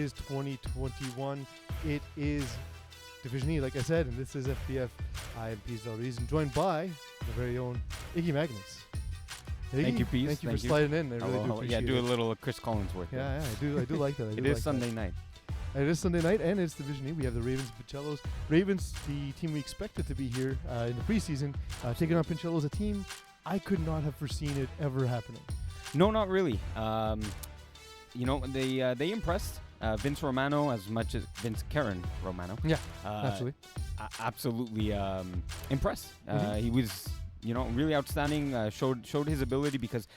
is 2021. It is Division E, like I said, and this is FBF. I am Pincellos, and joined by the very own Iggy Magnus. Iggy, thank you, Peace. Thank you for sliding in. I really do appreciate it. Yeah, do a little Chris Collins work. Yeah, I do like that. It is Sunday night. It is Sunday night, and it's Division E. We have the Ravens and Pincellos. Ravens, the team we expected to be here in the preseason, taking on Pincellos, a team I could not have foreseen it ever happening. No, not really. They impressed. Vince Romano as much as Vince Karen Romano. Yeah, naturally. Absolutely impressed. He was, really outstanding. Showed his ability because,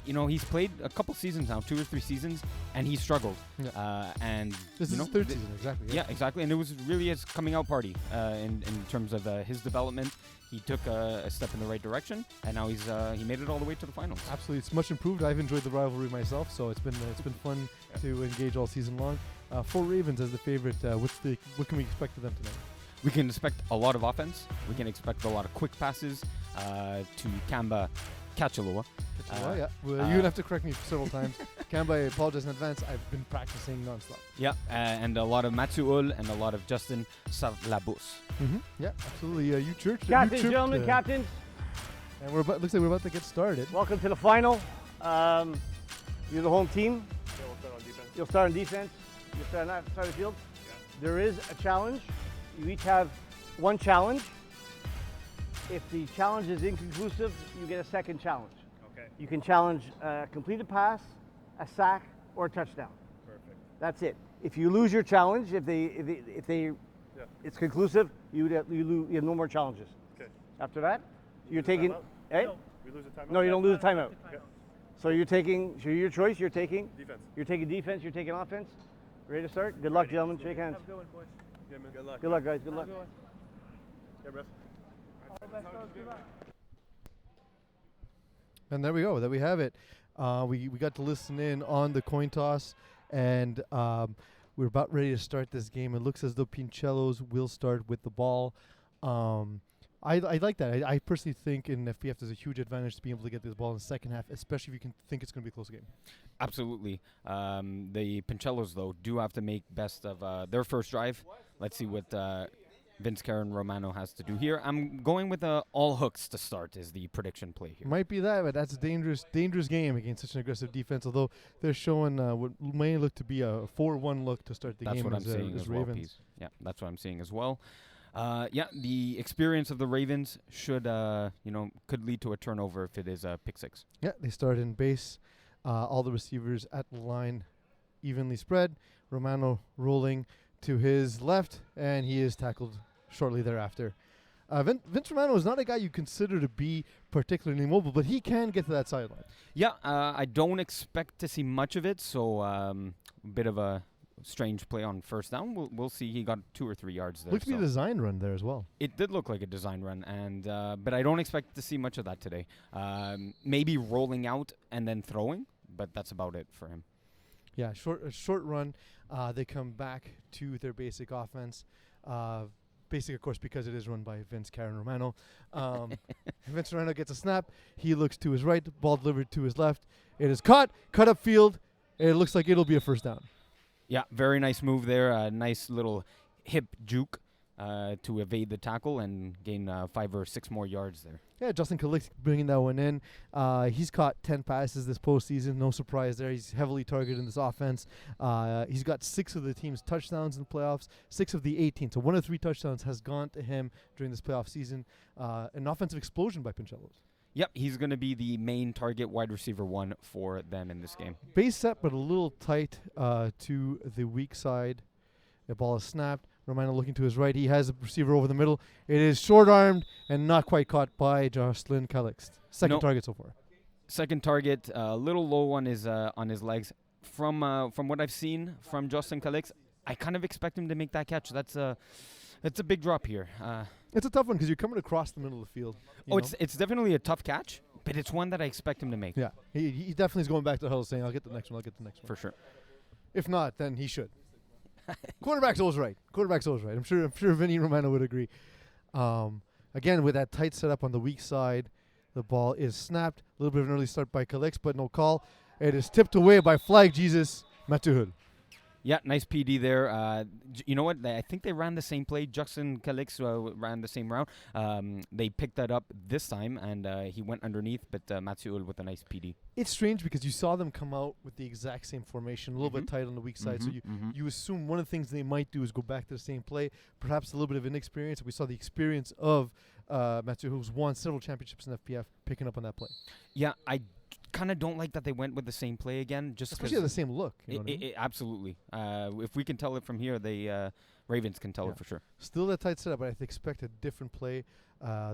he's played a couple seasons now, 2 or 3 seasons, and he struggled. Yeah. And this is his third season, exactly. Yeah, exactly. And it was really his coming out party in terms of his development. He took a step in the right direction, and now he made it all the way to the finals. Absolutely, it's much improved. I've enjoyed the rivalry myself, so it's been fun to engage all season long. For Ravens as the favorite, what can we expect of them tonight? We can expect a lot of offense. We can expect a lot of quick passes to Kamba Kachaloa. Yeah. Well, you're going to have to correct me several times. Kamba, I apologize in advance. I've been practicing nonstop. Yeah, and a lot of Matsuul and a lot of Justin Savlabus. Yeah, absolutely. You church. Captains, gentlemen, captains. And looks like we're about to get started. Welcome to the final. You're the home team. Yeah, we'll start on defense. You'll start on defense. You'll start on that side of the field. Yeah. There is a challenge. You each have one challenge. If the challenge is inconclusive, you get a second challenge. Okay. You can challenge a completed pass, a sack, or a touchdown. Perfect. That's it. If you lose your challenge, if it's conclusive, you have no more challenges. Okay. After that, you're lose a taking. timeout? Eh? No. We lose a timeout? No, you don't lose a timeout. Okay. So you're taking. So your choice. You're taking. Defense. You're taking defense. You're taking offense. Ready to start? Good luck, gentlemen. Shake hands. Yeah, man. Good luck. Good luck, guys. Good luck. Yeah, ref. And there we go. There we have it. We got to listen in on the coin toss, and we're about ready to start this game. It looks as though Pincellos will start with the ball. I like that. I personally think in FBF there's a huge advantage to being able to get this ball in the second half, especially if you can think it's going to be a close game. Absolutely. The Pincellos, though, do have to make best of their first drive. Let's see what Vince Karen Romano has to do here. I'm going with all hooks to start is the prediction play here. Might be that, but that's a dangerous game against such an aggressive defense, although they're showing what may look to be a 4-1 look to start the game. That's what I'm seeing as well, Peace. Yeah, that's what I'm seeing as well. The experience of the Ravens should, could lead to a turnover if it is a pick six. Yeah, they start in base. All the receivers at the line evenly spread. Romano rolling to his left, and he is tackled shortly thereafter. Vince Romano is not a guy you consider to be particularly mobile, but he can get to that sideline. Yeah, I don't expect to see much of it, so a bit of a strange play on first down. We'll see. He got 2 or 3 yards there. Looked to be a design run there as well. It did look like a design run, and but I don't expect to see much of that today. Maybe rolling out and then throwing, but that's about it for him. Yeah, short run. They come back to their basic offense. Basic, of course, because it is run by Vince Karen Romano. Vince Romano gets a snap. He looks to his right. Ball delivered to his left. It is cut upfield. It looks like it'll be a first down. Yeah, very nice move there. A nice little hip juke to evade the tackle and gain 5 or 6 more yards there. Yeah, Justin Calix bringing that one in. He's caught 10 passes this postseason. No surprise there. He's heavily targeted in this offense. He's got 6 of the team's touchdowns in the playoffs, 6 of the 18. So 1 of 3 touchdowns has gone to him during this playoff season. An offensive explosion by Pincellos. Yep, he's going to be the main target wide receiver 1 for them in this game. Base set, but a little tight to the weak side. The ball is snapped. Romano looking to his right. He has a receiver over the middle. It is short-armed and not quite caught by Jocelyn Calix. Second target so far. Second target, a little low on his legs. From what I've seen from Jocelyn Calix, I kind of expect him to make that catch. That's a big drop here. It's a tough one because you're coming across the middle of the field. It's definitely a tough catch, but it's one that I expect him to make. Yeah, he definitely is going back to the huddle saying, I'll get the next one. For sure. If not, then he should. Quarterback's always right. I'm sure Vinny Romano would agree. Again, with that tight setup on the weak side, the ball is snapped. A little bit of an early start by Calix, but no call. It is tipped away by Flag Jesus Matuhul. Yeah, nice PD there. You know what? I think they ran the same play. Justin Calix ran the same route. They picked that up this time, and he went underneath, but Mathieu with a nice PD. It's strange because you saw them come out with the exact same formation, a little bit tight on the weak side. So you assume one of the things they might do is go back to the same play, perhaps a little bit of inexperience. We saw the experience of Mathieu, who's won several championships in FPF, picking up on that play. Yeah, I kind of don't like that they went with the same play again. Just especially have the same look. You know what I mean? Absolutely. If we can tell it from here, the Ravens can tell it for sure. Still that tight setup, but I expect a different play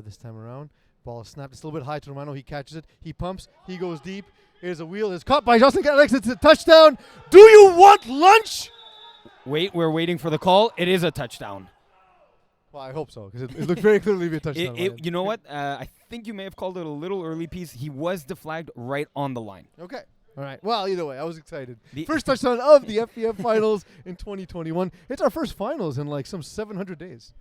this time around. Ball is snapped. It's a little bit high to Romano. He catches it. He pumps. He goes deep. Here's a wheel. It's caught by Justin Alex. It's a touchdown. Do you want lunch? Wait, we're waiting for the call. It is a touchdown. Well, I hope so, because it looked very clearly to be a touchdown. You know what? I think you may have called it a little early piece. He was deflagged right on the line. Okay. All right. Well, either way, I was excited. First touchdown of the FPF Finals in 2021. It's our first finals in like some 700 days.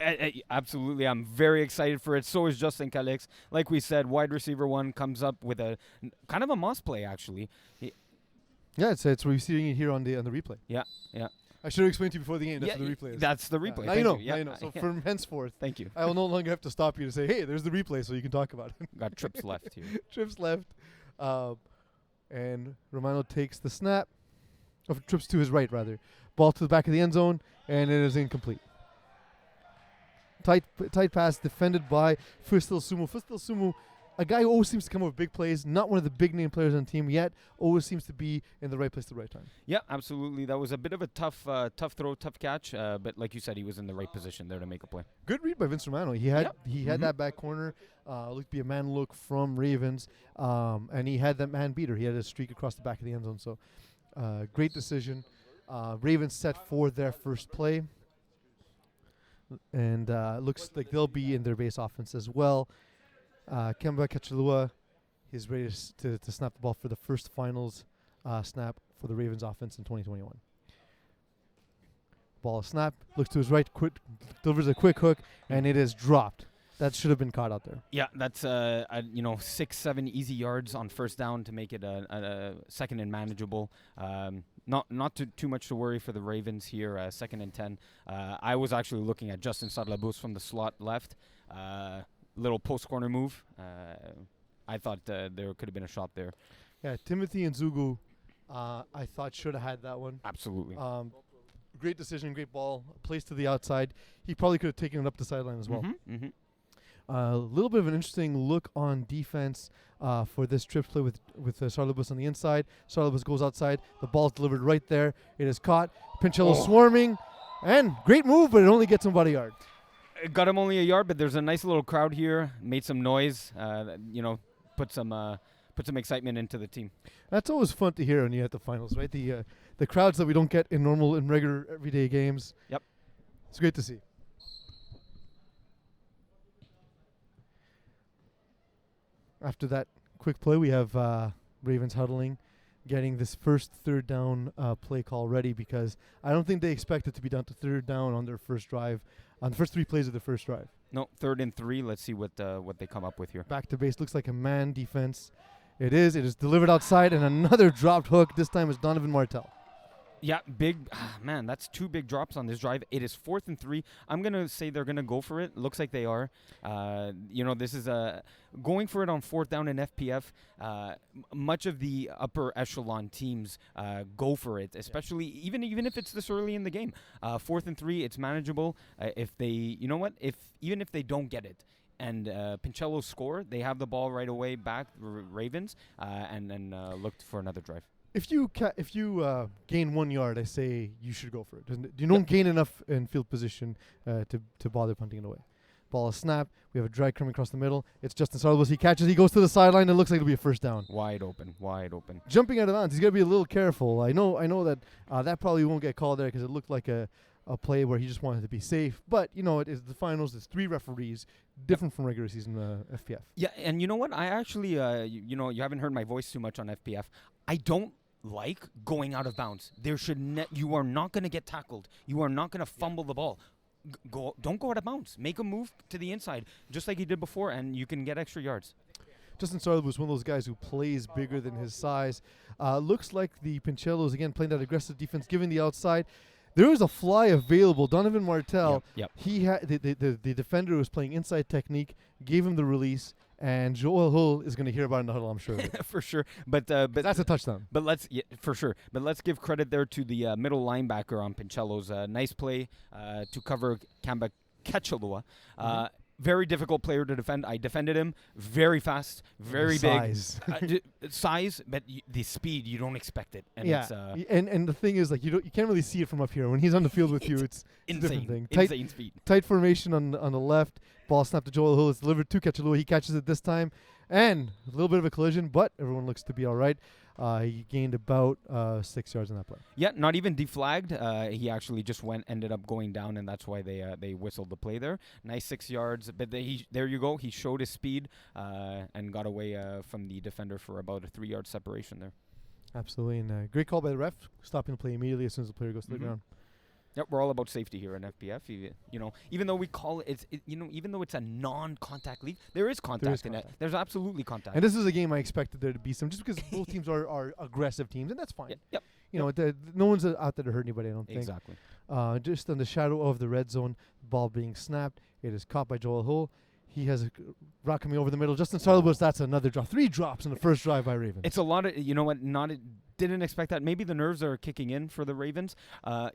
Absolutely. I'm very excited for it. So is Justin Calix. Like we said, wide receiver 1 comes up with a kind of a Moss play, actually. Yeah, we're seeing it here on the replay. Yeah. I should have explained to you before the game. That's what the replay is. That's the replay. Now you know. Now you know. So from henceforth, thank you. I will no longer have to stop you to say, hey, there's the replay, so you can talk about it. Got trips left here. Trips left. And Romano takes the snap. Trips to his right, rather. Ball to the back of the end zone, and it is incomplete. Tight pass defended by Fistel Sumo. Fistel Sumo, a guy who always seems to come up with big plays, not one of the big name players on the team yet, always seems to be in the right place at the right time. Yeah, absolutely. That was a bit of a tough throw, tough catch, but like you said, he was in the right position there to make a play. Good read by Vince Romano. He had that back corner, looked to be a man look from Ravens, and he had that man beater. He had a streak across the back of the end zone, so great decision. Ravens set for their first play, and looks like they'll be in their base offense as well. Kemba Kachalua is ready to snap the ball for the first finals snap for the Ravens offense in 2021. Ball is snapped, looks to his right, delivers a quick hook, and it is dropped. That should have been caught out there. Yeah, that's 6-7 easy yards on first down to make it a second and manageable. Not too much to worry for the Ravens here. 2nd and 10. I was actually looking at Justin Sadlabous from the slot left. Little post corner move. I thought there could have been a shot there. Yeah, Timothy and Zugu, I thought should have had that one. Absolutely. Great decision, great ball, placed to the outside. He probably could have taken it up the sideline as well. A little bit of an interesting look on defense for this trip play with Sarlabus on the inside. Sarlabus goes outside. The ball's delivered right there. It is caught. Pincellos swarming. And great move, but it only gets him about a yard. It got him only a yard, but there's a nice little crowd here. Made some noise. Put some excitement into the team. That's always fun to hear when you're at the finals, right? The crowds that we don't get in regular everyday games. Yep. It's great to see. After that quick play, we have Ravens huddling, getting this first third down play call ready, because I don't think they expect it to be down to third down on their first drive, on the first 3 plays of the first drive. No, 3rd and 3. Let's see what they come up with here. Back to base. Looks like a man defense. It is delivered outside, and another dropped hook. This time is Donovan Martel. Yeah, big. Man, that's 2 big drops on this drive. It is 4th and 3. I'm going to say they're going to go for it. Looks like they are. This is going for it on 4th down in FPF. Much of the upper echelon teams go for it, especially even if it's this early in the game. 4th and 3, it's manageable. Even if they don't get it, and Pincellos score, they have the ball right away back, Ravens, and then looked for another drive. If you gain 1 yard, I say you should go for it. You don't gain enough in field position to bother punting it away. Ball is snapped. We have a drag coming across the middle. It's Justin Sarlabus. He catches. He goes to the sideline. It looks like it'll be a first down. Wide open. Jumping out of bounds. He's got to be a little careful. I know that that probably won't get called there because it looked like a play where he just wanted to be safe. But, it is the finals. It's 3 referees, different from regular season FPF. Yeah, and you know what? I actually, you haven't heard my voice too much on FPF. I don't like going out of bounds. You are not going to get tackled. You are not going to fumble the ball. Don't go out of bounds. Make a move to the inside, just like you did before, and you can get extra yards. Justin Sarlabus is one of those guys who plays bigger than his size. Looks like the Pincellos, again, playing that aggressive defense, giving the outside. There was a fly available. Donovan Martel, Yep. he had the defender was playing inside technique, gave him the release, and Joel Hull is going to hear about it in the huddle, I'm sure. For sure. But That's a touchdown. But for sure. But let's give credit there to the middle linebacker on Pincellos. Nice play to cover Kamba Kechalua. Very difficult player to defend. I defended him. Very fast, very Size. big. Size, but the speed, you don't expect it. And yeah, it's and the thing is, like, you can't really see it from up here. When he's on the field with you, it's a different insane. thing. Insane speed. Tight formation on the left. Ball snapped to Joel Hull. It's delivered to Kechalua. He catches it this time. And a little bit of a collision, but everyone looks to be all right. He gained about 6 yards on that play. Yeah, not even deflagged. He actually just ended up going down, and that's why they whistled the play there. Nice 6 yards, but there you go. He showed his speed and got away from the defender for about a 3-yard separation there. Absolutely, and great call by the ref, stopping the play immediately as soon as the player goes to the ground. Yep, we're all about safety here in FPF. Even though we call it, even though it's a non-contact league, there is contact in it. There's absolutely contact. And this is a game I expected there to be some, just because both teams are aggressive teams, and that's fine. Yep. No one's out there to hurt anybody, I don't think. Exactly. Just on the shadow of the red zone, the ball being snapped. It is caught by Joel Hull. He has a route coming over the middle. Justin Sarlabus, that's another drop. 3 drops in the first drive by Ravens. It's a lot of, didn't expect that. Maybe the nerves are kicking in for the Ravens. I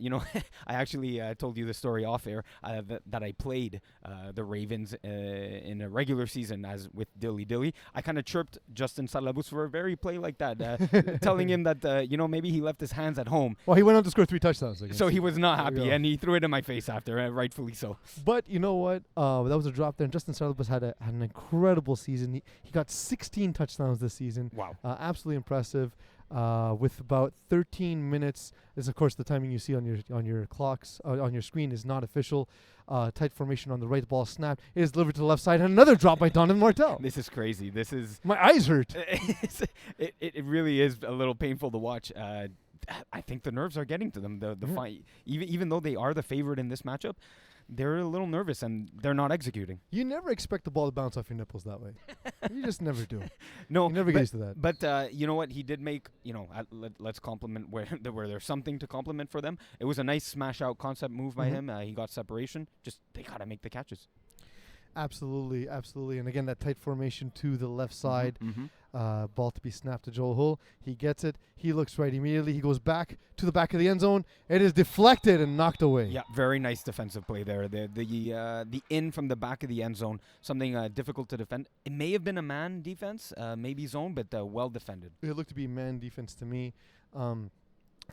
actually told you the story off air that I played the Ravens in a regular season as with Dilly Dilly. I kind of chirped Justin Sarlabus for a very play like that, telling him that, maybe he left his hands at home. Well, he went on to score 3 touchdowns. So he was not happy, and he threw it in my face after, rightfully so. But you know what? That was a drop there, and Justin Sarlabus had an incredible season. He got 16 touchdowns this season. Wow. Absolutely impressive. With about 13 minutes, is of course the timing you see on your clocks on your screen is not official. Tight formation on the right, ball snapped. It is delivered to the left side, and another drop by Donovan Martel. This is crazy. My eyes hurt. It really is a little painful to watch. I think the nerves are getting to them. The fight, even though they are the favorite in this matchup, they're a little nervous and they're not executing. You never expect the ball to bounce off your nipples that way. You just never do. No, you never get used to that. But you know what? He did make, let's compliment where there's something to compliment for them. It was a nice smash out concept move by him. He got separation. Just they got to make the catches. Absolutely. And again, that tight formation to the left side. Ball to be snapped to Joel Hull. He gets it. He looks right immediately. He goes back to the back of the end zone. It is deflected and knocked away. Yeah, very nice defensive play there. The in from the back of the end zone, something difficult to defend. It may have been a man defense, maybe zone, but well defended. It looked to be man defense to me. If I'm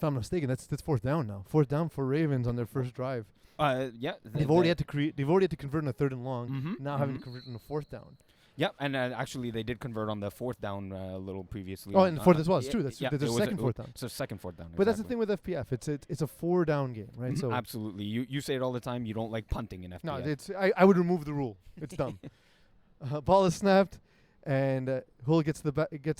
not mistaken, that's 4th down now. 4th down for Ravens on their first drive. Yeah. They've already had to convert on a 3rd and long. Now having to convert on a 4th down. Yeah, and actually they did convert on the 4th down a little previously. Oh, and the 4th as well. It's true. That's there's a second 4th down. It's a second 4th down. But that's the thing with FPF. It's a 4-down game, right? So absolutely. You say it all the time. You don't like punting in FPF. No, I would remove the rule. It's dumb. Ball is snapped, and Hull gets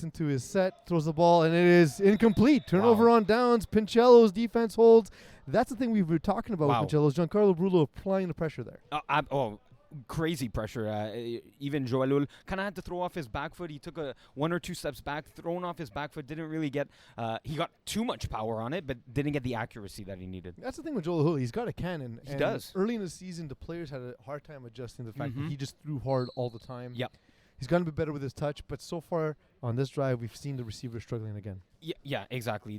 into his set, throws the ball, and it is incomplete. Turnover on downs. Pincellos defense holds. That's the thing we've been talking about with Pincellos. Giancarlo Brullo applying the pressure there. Crazy pressure. Even Joelul kind of had to throw off his back foot. He took 1 or 2 steps back, thrown off his back foot. Didn't really get. He got too much power on it, but didn't get the accuracy that he needed. That's the thing with Joel Hull. He's got a cannon. He does. Early in the season, the players had a hard time adjusting to the fact that he just threw hard all the time. Yep. He's gotten a bit better with his touch, but so far on this drive, we've seen the receiver struggling again. Yeah, exactly.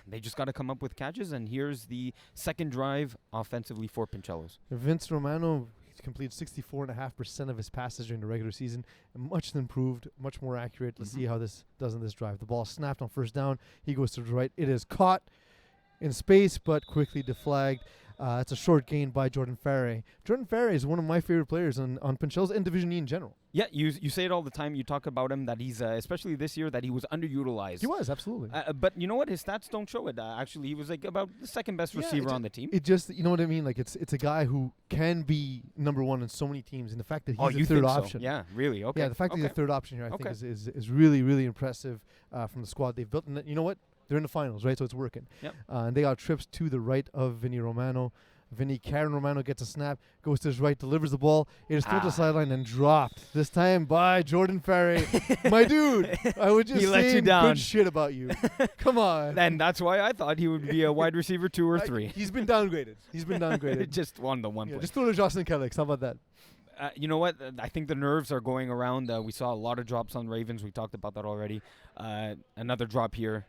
They just got to come up with catches, and here's the second drive offensively for Pincellos. Vince Romano completed 64.5% of his passes during the regular season, and much improved, much more accurate. Let's see how this does in this drive. The ball snapped on 1st down. He goes to the right. It is caught in space, but quickly deflagged. It's a short gain by Jordan Farray. Jordan Farray is one of my favorite players on Pincellos and Division E in general. Yeah, you say it all the time. You talk about him that he's, especially this year, that he was underutilized. He was, absolutely. But you know what? His stats don't show it. Actually, he was like about the second best receiver on the team. It just, you know what I mean? Like it's a guy who can be number 1 in so many teams, and the fact that he's the 3rd option. Yeah, really? Okay. Yeah, the fact that he's the 3rd option here, I think, is really, really impressive from the squad they've built. And you know what? They're in the finals, right? So it's working. Yep. And they got trips to the right of Vinny Romano. Karen Romano gets a snap, goes to his right, delivers the ball. It is thrown to the sideline and dropped. This time by Jordan Ferry. My dude, I would just He let you say down. good shit about you. Come on. And that's why I thought he would be a wide receiver 2 or 3. He's been downgraded. Just on the one play. Just throw to Jocelyn Kellex. How about that? You know what? I think the nerves are going around. We saw a lot of drops on Ravens. We talked about that already. Another drop here.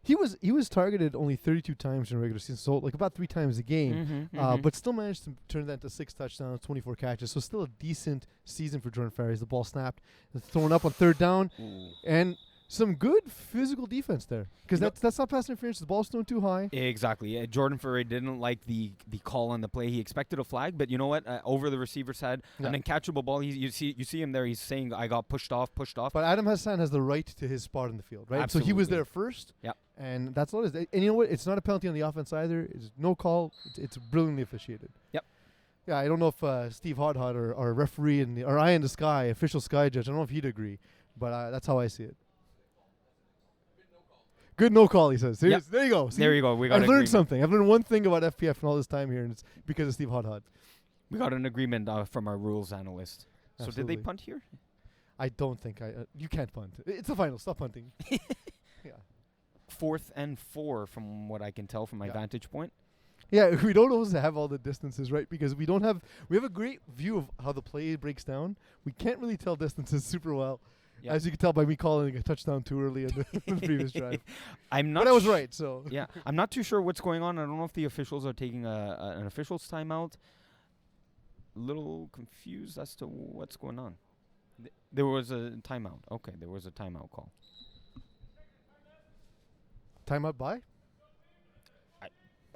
He was targeted only 32 times in regular season, so like about 3 times a game, but still managed to turn that into 6 touchdowns, 24 catches. So still a decent season for Jordan Ferry. The ball snapped, thrown up on 3rd down, and some good physical defense there, because that's not pass interference. The ball's thrown too high. Exactly. Jordan Ferry didn't like the call on the play. He expected a flag, but you know what? Over the receiver's head, an uncatchable ball. You see him there. He's saying, "I got pushed off." But Adam Hassan has the right to his spot in the field, right? Absolutely. So he was there first. Yeah. And that's all it is. And you know what? It's not a penalty on the offense either. It's no call. It's brilliantly officiated. Yep. Yeah, I don't know if Steve Hodhod or our referee or Eye in the Sky, official Sky judge, I don't know if he'd agree, but that's how I see it. Good no call, he says. Yep. There you go. See, there you go. We got I've learned agreement. something. I've learned one thing about FPF in all this time here, and it's because of Steve Hodhod. We got an agreement from our rules analyst. So Absolutely. did they punt here? I don't think you can't punt. It's the final. Stop punting. Yeah. 4th and 4 from what I can tell from my vantage point. Yeah, we don't always have all the distances, right? Because we have a great view of how the play breaks down. We can't really tell distances super well. Yep. As you can tell by me calling a touchdown too early in the previous drive. But I was right, so. Yeah, I'm not too sure what's going on. I don't know if the officials are taking an official's timeout. A little confused as to what's going on. There was a timeout. Okay, there was a timeout call. Timeout by?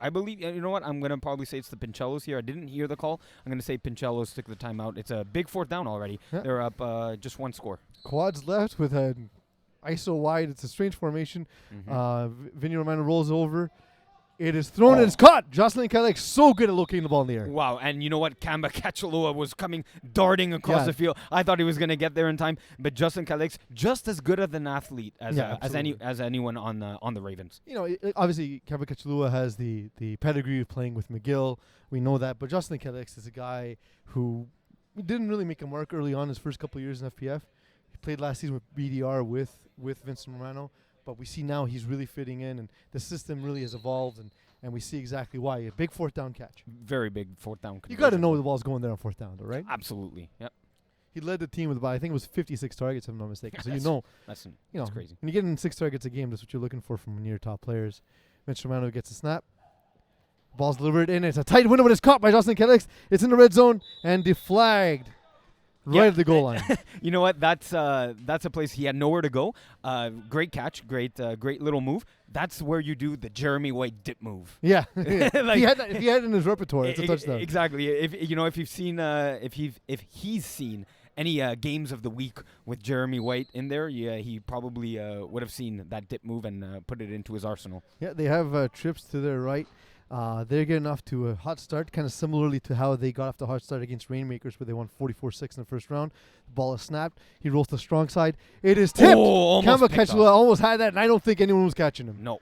I believe, you know what, I'm going to probably say it's the Pincellos here. I didn't hear the call. I'm going to say Pincellos took the timeout. It's a big 4th down already. Yeah. They're up just 1 score. Quads left with an ISO wide. It's a strange formation. Vinny Romano rolls over. It is thrown and it's caught. Jocelyn Kellex so good at locating the ball in the air. Wow, and you know what? Kamba Kachalua was darting across the field. I thought he was going to get there in time, but Jocelyn Kellex just as good of an athlete as anyone on the Ravens. You know, obviously Kamba Kachalua has the pedigree of playing with McGill. We know that, but Jocelyn Kellex is a guy who didn't really make a mark early on his first couple of years in FPF. He played last season with BDR with Vincent Romano. But we see now he's really fitting in, and the system really has evolved, and we see exactly why. A big 4th down catch. Very big 4th down conversion. You got to know the ball's going there on 4th down, though, right? Absolutely. Yep. He led the team with about, I think it was 56 targets, if I'm not mistaken. So that's crazy. When you get in 6 targets a game, that's what you're looking for from near top players. Mitch Romano gets a snap. Ball's delivered in. It's a tight window, but it's caught by Jocelyn Kellex. It's in the red zone and deflagged. Right at the goal line. You know what? That's a place he had nowhere to go. Great catch, great little move. That's where you do the Jeremy White dip move. Yeah, like if he had it in his repertoire, it's a touchdown. Exactly. If you've seen if he's seen any games of the week with Jeremy White in there, he probably would have seen that dip move and put it into his arsenal. Yeah, they have trips to their right. They're getting off to a hot start, kind of similarly to how they got off to a hot start against Rainmakers, where they won 44-6 in the first round. The ball is snapped. He rolls to the strong side. It is tipped. Kamba Kachalua almost had that, and I don't think anyone was catching him. No.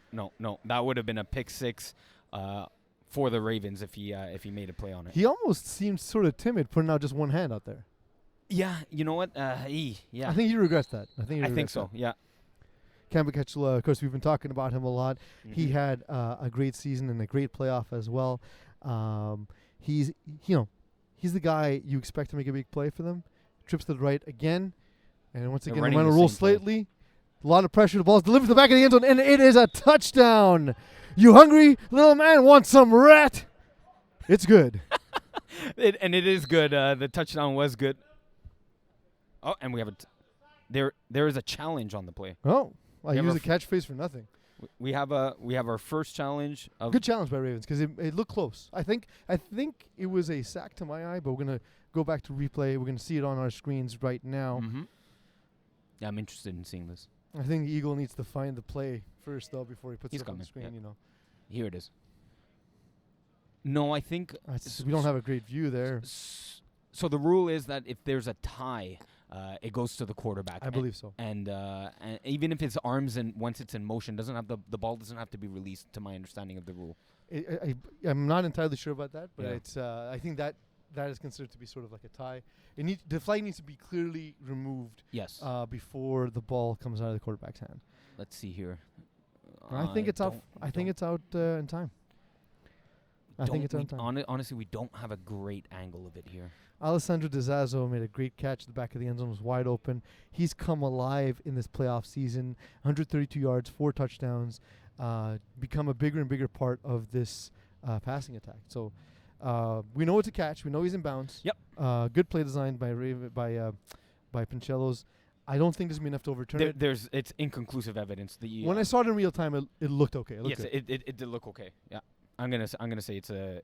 That would have been a pick 6 for the Ravens if he made a play on it. He almost seemed sort of timid, putting out just one hand out there. Yeah, you know what? Yeah. I think he regrets that. I think so. Yeah. Kamba Kachalua, of course, we've been talking about him a lot. Mm-hmm. He had a great season and a great playoff as well. He's the guy you expect to make a big play for them. Trips to the right again, and once again, Romano rolls slightly. A lot of pressure. The ball's delivered to the back of the end zone, and it is a touchdown. You hungry, little man? Want some rat? It's good. It is good. The touchdown was good. Oh, and we have there is a challenge on the play. Oh. I use a catchphrase for nothing. We have our first challenge. Good challenge by Ravens because it looked close. I think it was a sack to my eye, but we're gonna go back to replay. We're gonna see it on our screens right now. Mm-hmm. Yeah, I'm interested in seeing this. I think the Eagle needs to find the play first, though, before he puts it on the screen. Yeah. Here it is. No, I think we don't have a great view there. So the rule is that if there's a tie, it goes to the quarterback. I believe so. And even if his arms once it's in motion, the ball doesn't have to be released. To my understanding of the rule. I'm not entirely sure about that, but Yeah. it's I think that is considered to be sort of like a tie. The flag needs to be clearly removed Yes. before the ball comes out of the quarterback's hand. Let's see here. And I think it's out. I think it's out in time. I think it's out in time. Honestly, we don't have a great angle of it here. Alessandro Dizazzo made a great catch. The back of the end zone was wide open. He's come alive in this playoff season. 132 yards, 4 touchdowns. Become a bigger and bigger part of this passing attack. So we know it's a catch. We know he's in bounds. Yep. Good play design by Pincellos. I don't think there's enough to overturn it. It's inconclusive evidence. When I saw it in real time, it looked okay. It looked yes, good. it did look okay. Yeah, I'm gonna say it's a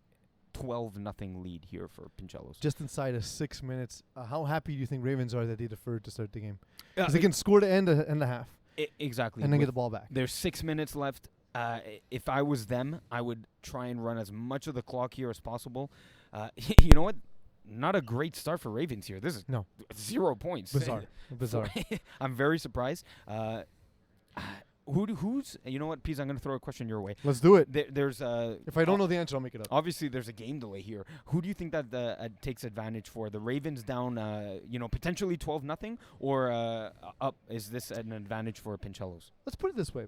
12-0 lead here for Pincellos. Just inside of 6 minutes. How happy do you think Ravens are that they deferred to start the game? Yeah, Because they can score to end a half exactly. and then get the ball back. There's 6 minutes left. If I was them, I would try and run as much of the clock here as possible. You know what? Not a great start for Ravens here. This is 0 points. Bizarre. I'm very surprised. Who's you know what, Pease? I'm going to throw a question your way. Let's do it. There's If I don't know the answer, I'll make it up. obviously there's a game delay here. Who do you think that takes advantage for? The Ravens down, potentially 12-0, or up? Is this an advantage for Pincellos? Let's put it this way.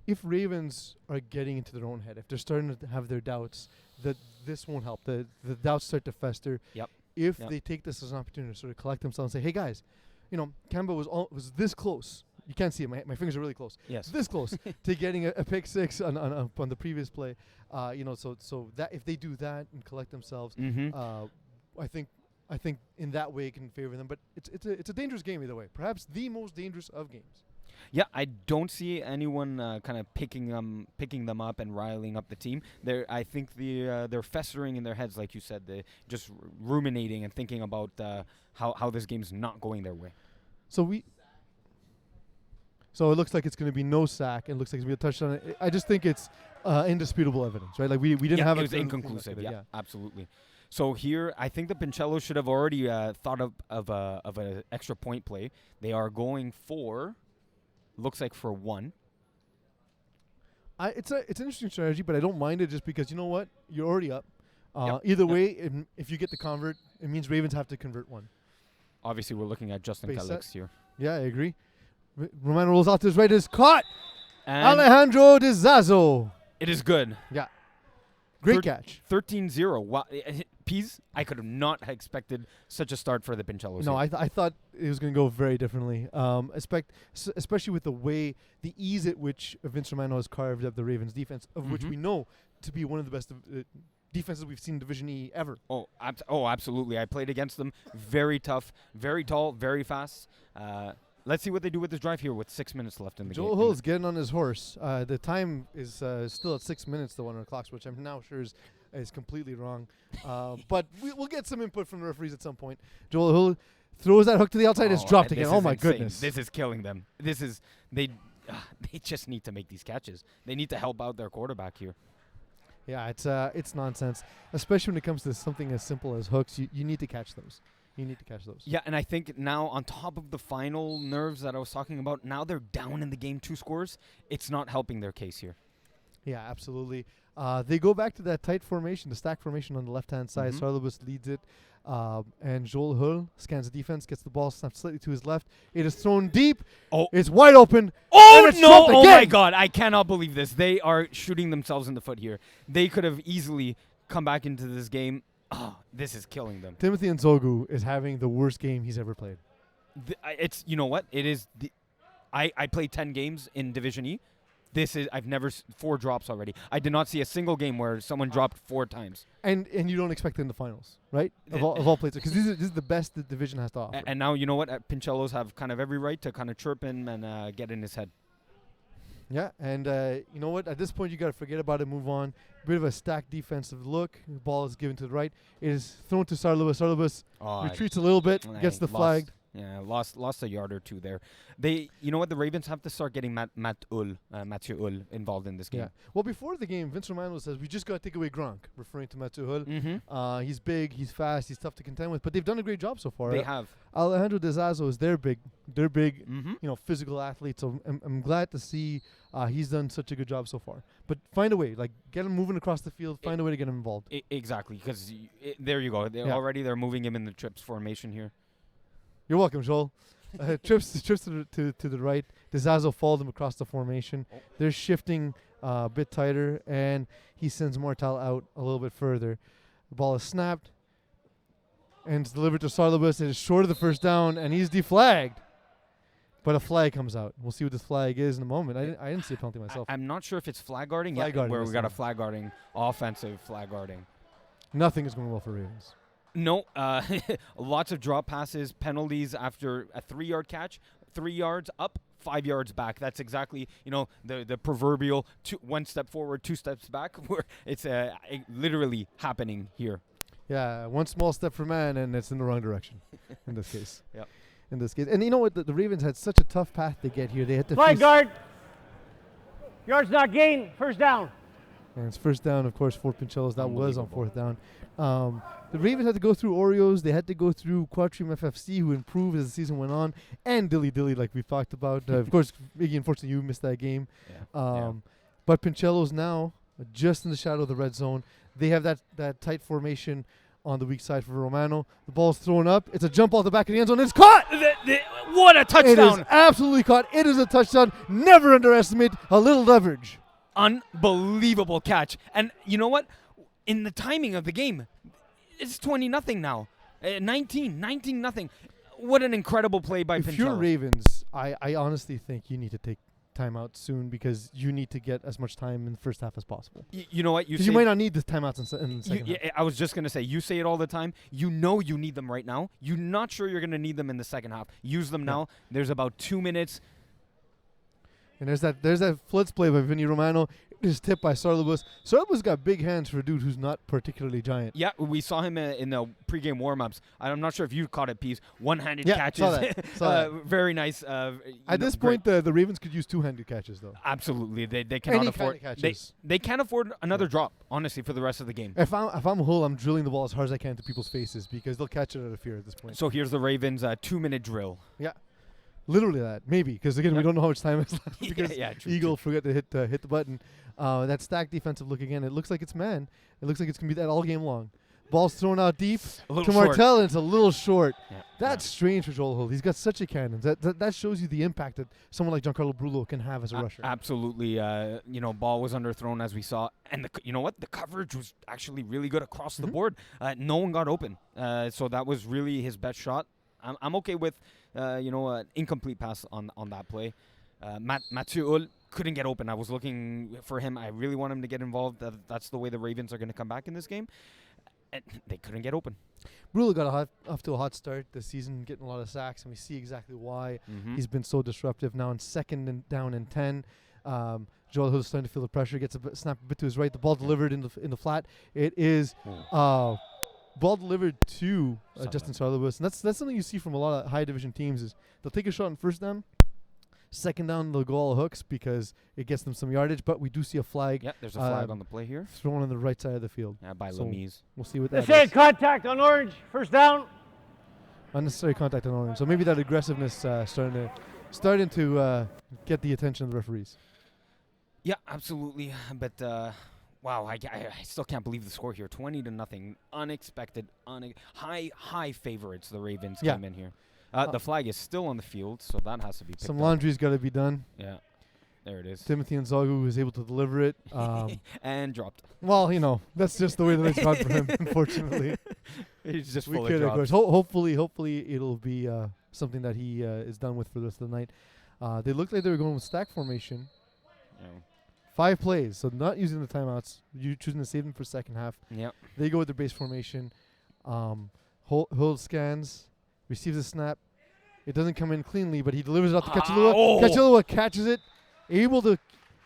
If Ravens are getting into their own head, if they're starting to have their doubts, that this won't help. The doubts start to fester. Yep. If Yep. they take this as an opportunity to sort of collect themselves and say, hey, guys, Kemba was this close. You can't see it. My fingers are really close. Yes. This close to getting a pick six on the previous play. So that if they do that and collect themselves, I think in that way it can favor them. But it's a dangerous game either way. Perhaps the most dangerous of games. Yeah, I don't see anyone kind of picking them up and riling up the team. I think they're festering in their heads, like you said. They're just ruminating and thinking about how this game's not going their way. So it looks like it's going to be no sack. It looks like it's going to be a touchdown. I just think it's indisputable evidence, right? Like we didn't have it was inconclusive. Yeah, absolutely. So here, I think the Pincellos should have already thought of an extra point play. They are going for, looks like for 1. It's an interesting strategy, but I don't mind it just because you know what, you're already up. Yep. Either way, if you get the convert, it means Ravens have to convert 1. Obviously, we're looking at Justin Base Calix set. here. Yeah, I agree. Romano rolls out to his right, is caught. And Alejandro Dizazzo. it is good. Yeah. Great catch. 13-0. Wow. Pease, I could have not expected such a start for the Pincellos. No, here. I thought it was going to go very differently. Especially with the ease at which Vince Romano has carved up the Ravens defense, of which we know to be one of the best defenses we've seen in Division E ever. Oh, absolutely. I played against them. Very tough, very tall, very fast. Let's see what they do with this drive here with 6 minutes left in the game. Joel Hill's getting on his horse. The time is still at 6 minutes, the one on the clocks, which I'm now sure is completely wrong. But we'll get some input from the referees at some point. Joel Hill throws that hook to the outside. It's dropped again. Oh, my goodness. This is killing them. They just need to make these catches. They need to help out their quarterback here. Yeah, it's nonsense, especially when it comes to something as simple as hooks. You need to catch those. Yeah, and I think now on top of the final nerves that I was talking about, now they're down in the game 2 scores. It's not helping their case here. Yeah, absolutely. They go back to that tight formation, the stack formation on the left-hand side. Sarlabus leads it, and Joel Hull scans the defense, gets the ball snapped slightly to his left. It is thrown deep. Oh. It's wide open. Oh, no. Oh, my God. I cannot believe this. They are shooting themselves in the foot here. They could have easily come back into this game. Oh, this is killing them. Timothy Nzogu is having the worst game he's ever played. It's, you know what? It is. I played 10 games in Division E. I've never 4 drops already. I did not see a single game where someone dropped 4 times. And you don't expect it in the finals, right? Of all places, because this is the best the division has to offer. And now you know what? Pincellos have kind of every right to kind of chirp him and get in his head. Yeah, and you know what? At this point, you got to forget about it, move on. Bit of a stacked defensive look. The ball is given to the right. It is thrown to Sarlabus. Sarlabus retreats a little bit, gets the flag. Yeah, lost a yard or two there. You know what? The Ravens have to start getting Mathieu Hull involved in this game. Yeah. Well, before the game, Vince Romano says we just got to take away Gronk, referring to Mathieu Hull. Mm-hmm. He's big, he's fast, he's tough to contend with, but they've done a great job so far. They have. Alejandro Dezazo is their big, Mm-hmm. physical athlete. So I'm glad to see he's done such a good job so far. But find a way, like get him moving across the field. Find a way to get him involved. Exactly, because there you go. They're moving him in the trips formation here. You're welcome, Joel. Trips to the right. Dezazo followed him across the formation. Oh. They're shifting a bit tighter, and he sends Martel out a little bit further. The ball is snapped, and it's delivered to Sarlabus. It is short of the first down, and he's deflagged. But a flag comes out. We'll see what this flag is in a moment. I didn't see a penalty myself. I'm not sure if it's flag guarding. Flag guarding where this we got a time. flag guarding, offensive flag guarding. Nothing is going well for Ravens. No, lots of drop passes, penalties after a 3-yard catch, 3 yards up, 5 yards back. That's exactly, the proverbial 1 step forward, 2 steps back, where it's literally happening here. Yeah, one small step for man, and it's in the wrong direction in this case. Yep. In this case. And you know what? The Ravens had such a tough path to get here. They had to Flag face- guard. Yards not gained. First down. And it's first down, of course, for Pincellos. That was on fourth down. The Ravens had to go through Oreos. They had to go through Quattrim FFC, who improved as the season went on, and Dilly Dilly, like we've talked about. Of course, Iggy, unfortunately, you missed that game. Yeah. But Pincellos now, just in the shadow of the red zone, they have that tight formation on the weak side for Romano. The ball's thrown up. It's a jump off the back of the end zone. It's caught! What a touchdown! It is absolutely caught. It is a touchdown. Never underestimate a little leverage. Unbelievable catch. And you know what? In the timing of the game, it's 20-0 now. 19-0. What an incredible play by Pincellos. If you're Ravens, I honestly think you need to take timeout soon because you need to get as much time in the first half as possible. You know what? You might not need the timeouts in the second half. I was just going to say, you say it all the time. You know you need them right now. You're not sure you're going to need them in the second half. Use them now. There's about 2 minutes. And there's that flitz play by Vinny Romano. It is tipped by Sarlabus. Sarlabus got big hands for a dude who's not particularly giant. Yeah, we saw him in the pregame warm-ups. I'm not sure if you caught it, Pease. One-handed Yeah, catches. saw that. Very nice. At this point, the Ravens could use two-handed catches, though. Absolutely. They cannot Any afford kind of catches. They can't afford another drop, honestly, for the rest of the game. If I'm Hull, I'm drilling the ball as hard as I can to people's faces because they'll catch it out of fear at this point. So here's the Ravens' 2-minute drill. Yeah. Literally that. Maybe. Because, again, we don't know how much time is left because true, Eagle forgot to hit the button. That stacked defensive look again. It looks like it's man. It looks like it's going to be that all game long. Ball's thrown out deep to Martel, and it's a little short. Yeah, That's strange for Joel Hull. He's got such a cannon. That shows you the impact that someone like Giancarlo Brullo can have as a rusher. Absolutely. Ball was underthrown as we saw. And you know what? The coverage was actually really good across the board. No one got open. So that was really his best shot. I'm okay with, an incomplete pass on that play. Mathieu Hull couldn't get open. I was looking for him. I really want him to get involved. That's the way the Ravens are going to come back in this game. And they couldn't get open. Brullo got off to a hot start this season, getting a lot of sacks, and we see exactly why he's been so disruptive. Now in second and down and 10, Joel Hull's starting to feel the pressure. Gets snap a bit to his right. The ball delivered in the flat. It is ball delivered to Justin Sarlabus, and that's something you see from a lot of high division teams. Is they'll take a shot on first down. Second down, they'll go all hooks because it gets them some yardage. But we do see a flag. Yeah, there's a flag on the play here. Thrown on the right side of the field. Yeah, by So Lemise. We'll see what They that say is. contact on orange. First down. Unnecessary contact on orange. So maybe that aggressiveness starting to get the attention of the referees. Yeah, absolutely. But wow, I still can't believe the score here. 20-0, unexpected, high favorites. The Ravens came in here. The flag is still on the field, so that has to be picked Some up. laundry's got to be done. Yeah, there it is. Timothy Nzagu was able to deliver it. And dropped. Well, that's just the way that it's gone for him, unfortunately. He's just We full kid, of of drops. course. Hopefully it'll be something that he is done with for the rest of the night. They looked like they were going with stack formation. Yeah. 5 plays, so not using the timeouts. You choosing to save them for second half. Yep. They go with their base formation. Hull scans, receives a snap. It doesn't come in cleanly, but he delivers it out to Kachalua. Oh! Kachalua catches it, able to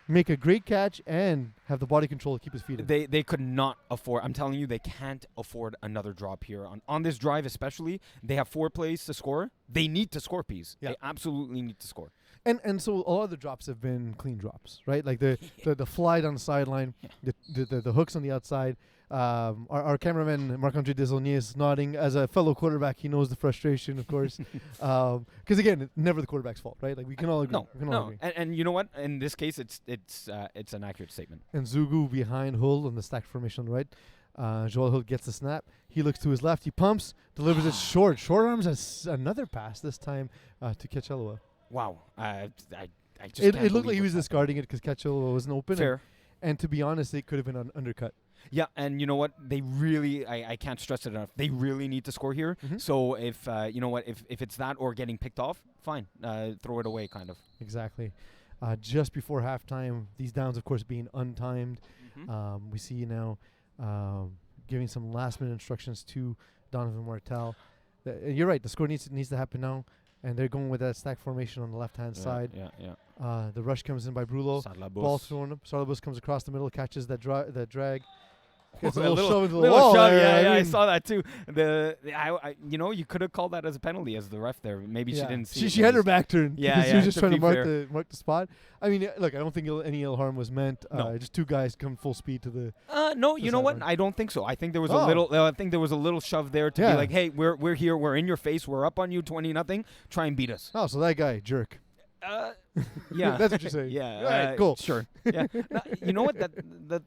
make a great catch and have the body control to keep his feet in. They could not afford. I'm telling you, they can't afford another drop here on this drive, especially. They have 4 plays to score. They need to score, Peas. Yeah. They absolutely need to score. And so all of the drops have been clean drops, right? Like the fly down the sideline, the hooks on the outside. Our cameraman Marc-Andre Desaulniers is nodding. As a fellow quarterback, he knows the frustration, of course. Because again, it's never the quarterback's fault, right? Like we can all agree. No, we can all no. agree. And you know what? In this case, it's an accurate statement. And Zugu behind Hull on the stacked formation on the right. Joel Hull gets the snap. He looks to his left. He pumps, delivers it short. Short arms another pass this time to Pincellos. Wow. I just It can't looked like he believe was what's discarding it because Pincellos wasn't open. happening. Fair. And to be honest, it could have been an undercut. Yeah, and you know what? They really, I can't stress it enough. They really need to score here. Mhm. So if you know what, if it's that or getting picked off, fine, throw it away, kind of. Exactly. Just before halftime, these downs, of course, being untimed. We see now giving some last-minute instructions to Donovan Martel. You're right. The score needs to happen now, and they're going with that stack formation on the left-hand side. Yeah. The rush comes in by Brulo. Ball thrown up. Sarlabus comes across the middle, catches that drag. Gets a little shove into the wall. Shove, there. I mean, saw that too. You know, you could have called that as a penalty as the ref there. Maybe she didn't see. She had her back turned. Yeah, because she yeah, was just to trying to be mark the spot. I mean, look, I don't think any ill harm was meant. No. Just 2 guys come full speed to the. No, you know what? sideline. I don't think so. I think there was Oh. a little. I think there was a little shove there to Yeah. be like, hey, we're here. We're in your face. We're up on you, 20-0. Try and beat us. Oh, so that guy jerk. Yeah, That's what you're saying. Yeah, All right, cool. Sure. Yeah, no, you know what?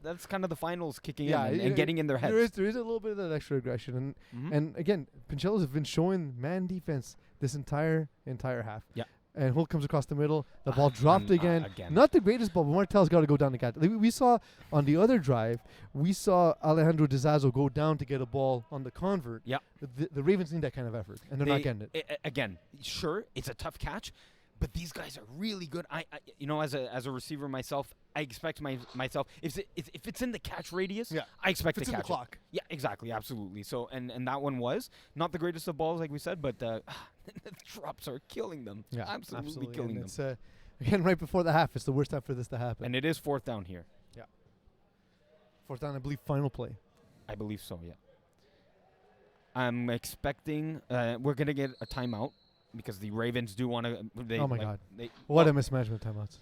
That's kind of the finals kicking Yeah, in and getting in their heads. There is a little bit of that extra aggression, and Mhm. and again, Pincellos have been showing man defense this entire half. Yeah. And Holt comes across the middle. The ball dropped again. again. Not the greatest ball, but Martel's got to go down to catch. We saw on the other drive, we saw Alejandro Dizazzo go down to get a ball on the convert. Yeah. The Ravens need that kind of effort, and they're not getting it. Again, sure, it's a tough catch, but these guys are really good. I you know, as a receiver myself, I expect myself if it's in the catch radius, Yeah. I expect If it's to in the catch it. clock. Yeah, exactly, absolutely. So and that one was not the greatest of balls, like we said, but the drops are killing them. Yeah, absolutely killing and them. It's again right before the half. It's the worst time for this to happen. And it is 4th down here. Fourth down, I believe, final play. I believe so. Yeah. I'm expecting we're gonna get a timeout because the Ravens do want to. Oh my God. What A mismanagement timeouts.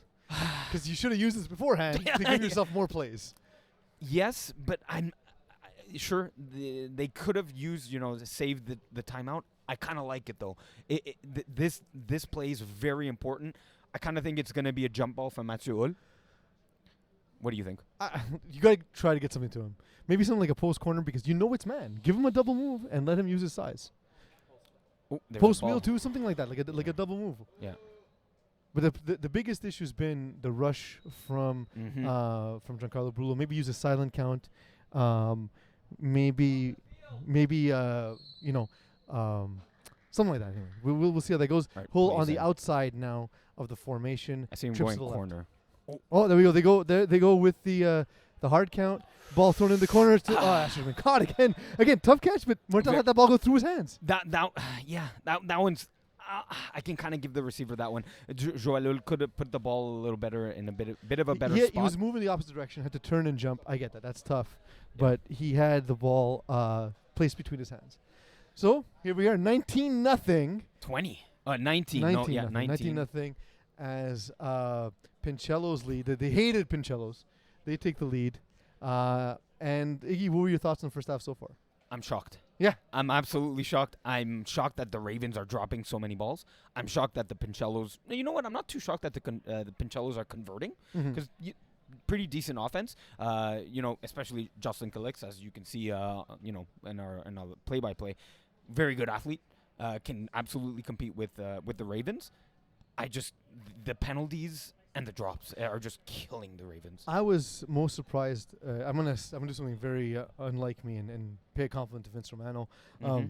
Because you should have used this beforehand to give yourself more plays. Yes, but I'm sure they could have used, to save the timeout. I kind of like it though. This play is very important. I kind of think it's going to be a jump ball from Mathieu Hull. What do you think? You got to try to get something to him. Maybe something like a post corner because you know it's man. Give him a double move and let him use his size. Oh, there's a Post ball. wheel too, something like that, like a double move. Yeah. But the biggest issue has been the rush from Giancarlo Brullo. Maybe use a silent count. Maybe something like that. Anyway, we'll see how that goes. Right, Hull plays on the in. outside now of the formation. I see him trips going to the left. corner. Oh, there we go. They go with the hard count. Ball thrown in the corner. That should have been caught again. Again, tough catch, but Martel had that ball go through his hands. That one's. I can kind of give the receiver that one. Joel could have put the ball a little better in a bit of a better spot. He was moving the opposite direction, had to turn and jump. I get that. That's tough. But he had the ball placed between his hands. So here we are, 19-0. 20. 19. No, yeah, 19. 19-0 as Pincellos lead. They hated Pincellos. They take the lead. And Iggy, what were your thoughts on the first half so far? I'm shocked. Yeah. I'm absolutely shocked. I'm shocked that the Ravens are dropping so many balls. I'm shocked that the Pincellos. You know what? I'm not too shocked that the Pincellos are converting because pretty decent offense. Especially Jocelyn Calix, as you can see. In our play-by-play, very good athlete. Can absolutely compete with the Ravens. The penalties and the drops are just killing the Ravens. I was most surprised. I'm gonna do something very unlike me and pay a compliment to Vince Romano. There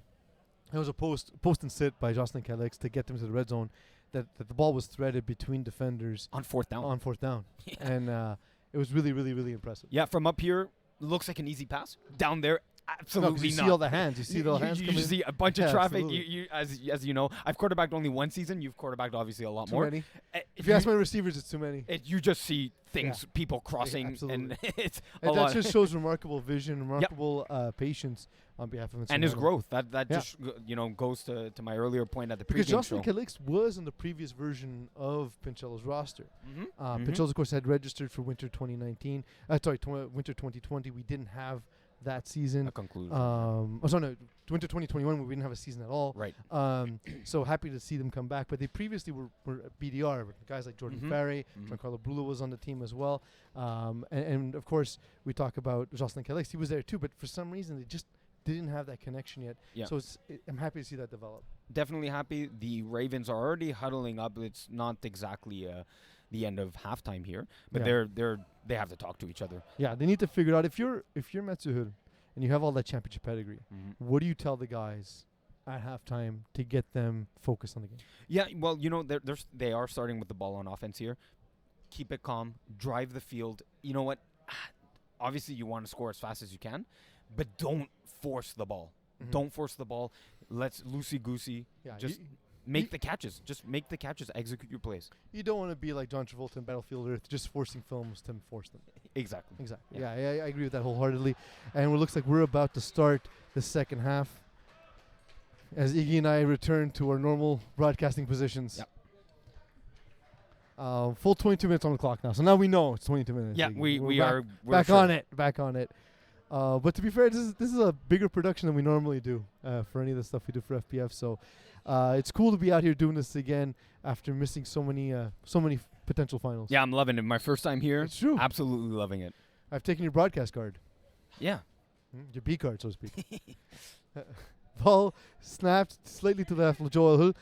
was a post and sit by Jocelyn Calix to get them to the red zone. That the ball was threaded between defenders On fourth down. Yeah. And it was really, really, really impressive. Yeah, from up here, looks like an easy pass. Down there, Absolutely you not. see all the hands. You see the hands You coming. just see a bunch Yeah, of traffic. absolutely. You as you know, I've quarterbacked only one season. You've quarterbacked obviously a lot Too more. many. Uh, If you ask my receivers, it's too many. you just see things, people crossing, absolutely. and it's a And that lot. just shows remarkable vision, remarkable patience on behalf of Vince and his Romano. growth. That Yeah. just goes to my earlier point at the Because pregame Jocelyn show. Calix was in the previous version of Pincello's roster. Mhm. Pincellos, of course, had registered for winter 2019. Winter 2020. We didn't have that season. A conclusion. Winter 2021. We didn't have a season at all. Right. So happy to see them come back. But they previously were at BDR. With guys like Jordan Mhm. Ferry, Mhm. Giancarlo Brulo was on the team as well. And of course, we talk about Jocelyn Calix. He was there too, but for some reason, they just didn't have that connection yet. Yeah. So I'm happy to see that develop. Definitely happy. The Ravens are already huddling up. It's not exactly the end of halftime here, but Yeah. they have to talk to each other. Yeah, they need to figure out if you're Metsuhur and you have all that championship pedigree, what do you tell the guys at halftime to get them focused on the game? Yeah, well, they are starting with the ball on offense here. Keep it calm, drive the field. You know what? Obviously, you want to score as fast as you can, but don't force the ball. Mhm. Don't force the ball. Let's loosey-goosey. Yeah, Just you make the catches. Just make the catches. Execute your plays. don't want to be like John Travolta in Battlefield Earth, just forcing films to force them. Exactly. Exactly. Yeah. Yeah, I agree with that wholeheartedly. And it looks like we're about to start the second half as Iggy and I return to our normal broadcasting positions. Yep. Full 22 minutes on the clock now. So now we know it's 22 minutes. Yeah, Iggy. we We're are back sure. on it. Back on it. But to be fair, this is a bigger production than we normally do for any of the stuff we do for FPF. So it's cool to be out here doing this again after missing so many potential finals. Yeah, I'm loving it. My first time here. It's true. Absolutely loving it. I've taken your broadcast card. Yeah. Your B card, so to speak. Ball snapped slightly to the left. Joel Hull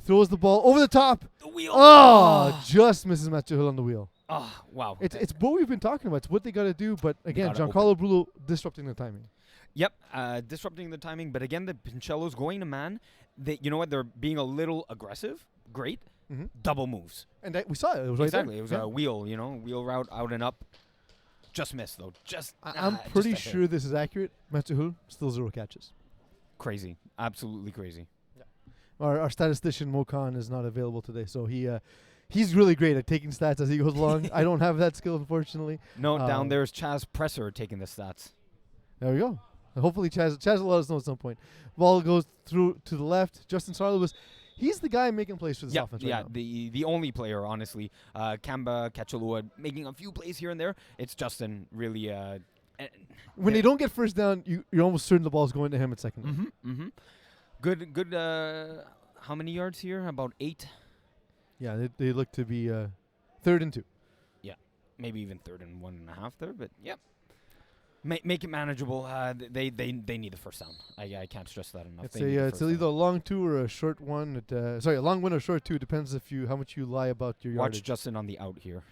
throws the ball over the top. The wheel. Oh, just misses Matthew Hill on the wheel. Oh, wow. It's what we've been talking about. It's what they got to do. But again, gotta Giancarlo Brulo disrupting the timing. Yep, disrupting the timing. But again, the Pincellos going to man. You know what? They're being a little aggressive. Great. Mm-hmm. Double moves. And we saw it. It was right Exactly. there. It was Yeah. a wheel, wheel route out and up. Just missed, though. I'm just pretty a hair. sure this is accurate. Matthew Hill still 0 catches. Crazy. Absolutely crazy. Our statistician Mokan is not available today, so he's really great at taking stats as he goes along. I don't have that skill, unfortunately. No, down there's Chaz Presser taking the stats. There we go. Hopefully Chaz will let us know at some point. Ball goes through to the left. Justin Sarlo he's the guy making plays for this offense right now. the only player, honestly. Kamba, Kachalua making a few plays here and there. It's Justin really. When they don't get first down, you're almost certain the ball's going to him at second. Mm-hmm, mm-hmm. Good. How many yards here? About 8. Yeah, they look to be 3rd and 2. Yeah, maybe even 3rd and 1.5 there. But yep. Make it manageable. They need the first down. I can't stress that enough. It's either a long 2 or a short 1. A long 1 or short 2 depends how much you lie about your yardage. Watch Justin on the out here.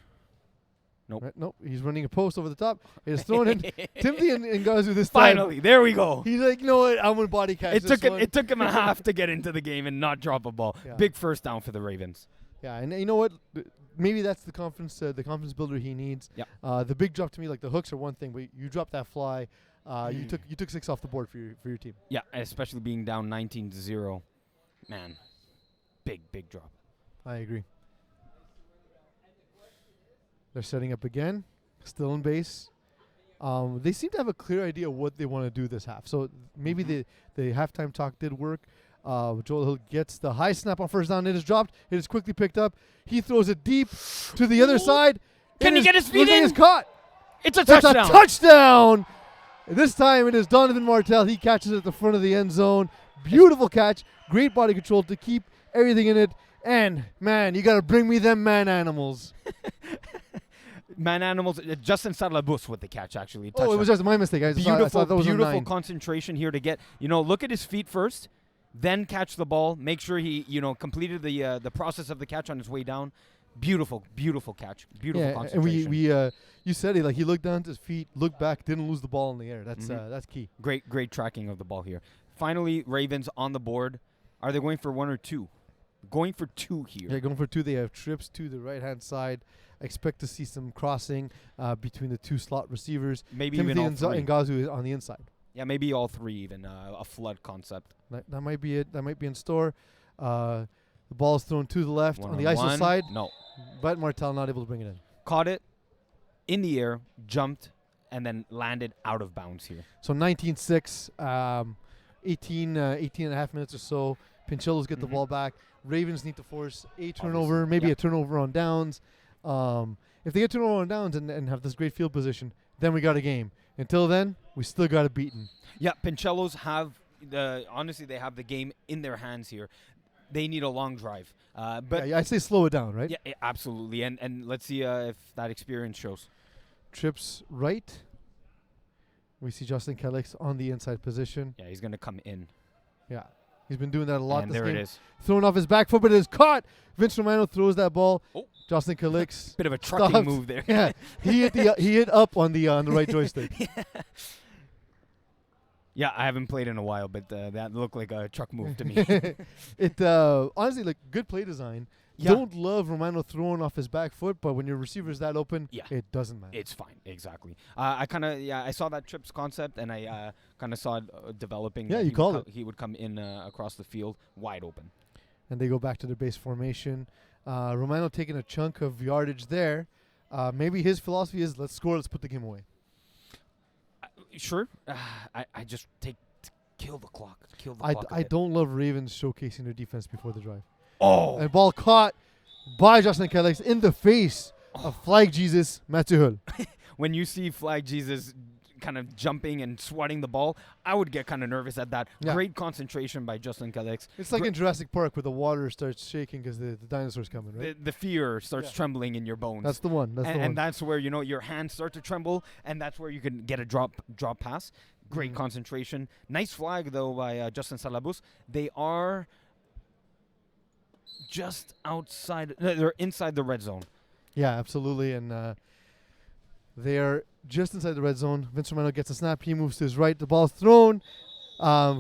Nope. Right, nope. He's running a post over the top. He's throwing in. Timothy and Ngazu this Finally, time. there we go. He's like, you know what? I'm gonna body catch It this took him. one. It took him a half to get into the game and not drop a ball. Yeah. Big first down for the Ravens. Yeah, and you know what? Maybe that's the confidence builder he needs. Yep. The big drop to me, like the hooks are one thing, but you drop that fly. You took 6 off the board for your team. Yeah, especially being down 19-0. Man, big drop. I agree. They're setting up again, still in base. They seem to have a clear idea of what they want to do this half. So maybe the halftime talk did work. Joel Hill gets the high snap on first down. It is dropped. It is quickly picked up. He throws it deep to the other side. Can he get his feet in? It's caught. It's a That's touchdown. a touchdown. This time it is Donovan Martel. He catches it at the front of the end zone. Beautiful catch. Great body control to keep everything in it. And, man, you got to bring me them man animals. Man animals. Justin Sadlabus with the catch, actually. Oh, it was just my mistake. I thought that was a Beautiful 9. concentration here to get, look at his feet first, then catch the ball. Make sure he, completed the process of the catch on his way down. Beautiful catch. Beautiful concentration. And we you said it, like he looked down to his feet, looked back, didn't lose the ball in the air. That's key. Great tracking of the ball here. Finally, Ravens on the board. Are they going for 1 or 2? Going for 2 here. Yeah, going for 2. They have trips to the right-hand side. I expect to see some crossing between the 2 slot receivers. Maybe Timothy even all 3. and Ngazu on the inside. Yeah, maybe all three even, a flood concept. That might be it. That might be in store. The ball is thrown to the left on the ISO One-on-one. side, No. but Martel not able to bring it in. Caught it in the air, jumped, and then landed out of bounds here. So 19-6, 18 and a half minutes or so. Pincellos get the ball back. Ravens need to force a turnover, Obviously, maybe yeah. a turnover on downs. If they get turnover on downs and have this great field position, then we got a game. Until then, we still got it beaten. Yeah, Pincellos have honestly, they have the game in their hands here. They need a long drive. But I say slow it down, right? yeah, absolutely. And let's see if that experience shows. Trips right. We see Justin Calix on the inside position. Yeah, he's going to come in. Yeah. He's been doing that a lot And this there game. it is. Throwing off his back foot, but it is caught. Vince Romano throws that ball. Oh. Justin Calix. Bit of a trucking stopped. move there. Yeah. He hit up on the right joystick. Yeah, I haven't played in a while, but that looked like a truck move to me. It honestly, like, good play design. Yeah. Don't love Romano throwing off his back foot, but when your receiver's that open, Yeah. it doesn't matter. It's fine, exactly. I saw that trips concept, and I kind of saw it developing. Yeah, that you he called would He would come in across the field, wide open. And they go back to their base formation. Romano taking a chunk of yardage there. Maybe his philosophy is, let's score, let's put the game away. Sure. I just kill the clock. Kill the clock. a I bit. don't love Ravens showcasing their defense before the drive. Oh, And ball caught by Justin Calix in the face of Flag Jesus Matsuhul. when you see Flag Jesus kind of jumping and swatting the ball, I would get kind of nervous at that. Yeah. Great concentration by Justin Calix. It's like in Jurassic Park where the water starts shaking because the dinosaur's coming, right? The fear starts Yeah. trembling in your bones. That's the one. That's the one. And that's where your hands start to tremble, and that's where you can get a drop pass. Great Mhm. concentration. Nice flag though by Justin Salabus. They are just outside. They're inside the red zone. Yeah, absolutely. And they are just inside the red zone. Vince Romano gets a snap. He moves to his right. The ball's thrown.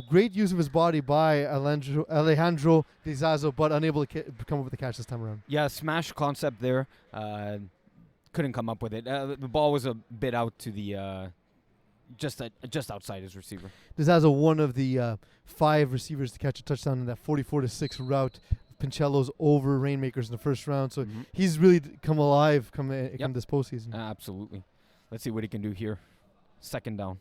Great use of his body by Alejandro Di Zazzo, but unable to come up with the catch this time around. Yeah, smash concept there. Couldn't come up with it. The ball was a bit out to the just outside his receiver. Di Zazzo, one of the 5 receivers to catch a touchdown in that 44-6 route. Pincellos over Rainmakers in the first round. So Mhm. he's really come alive come Yep. this postseason. Absolutely. Let's see what he can do here. Second down.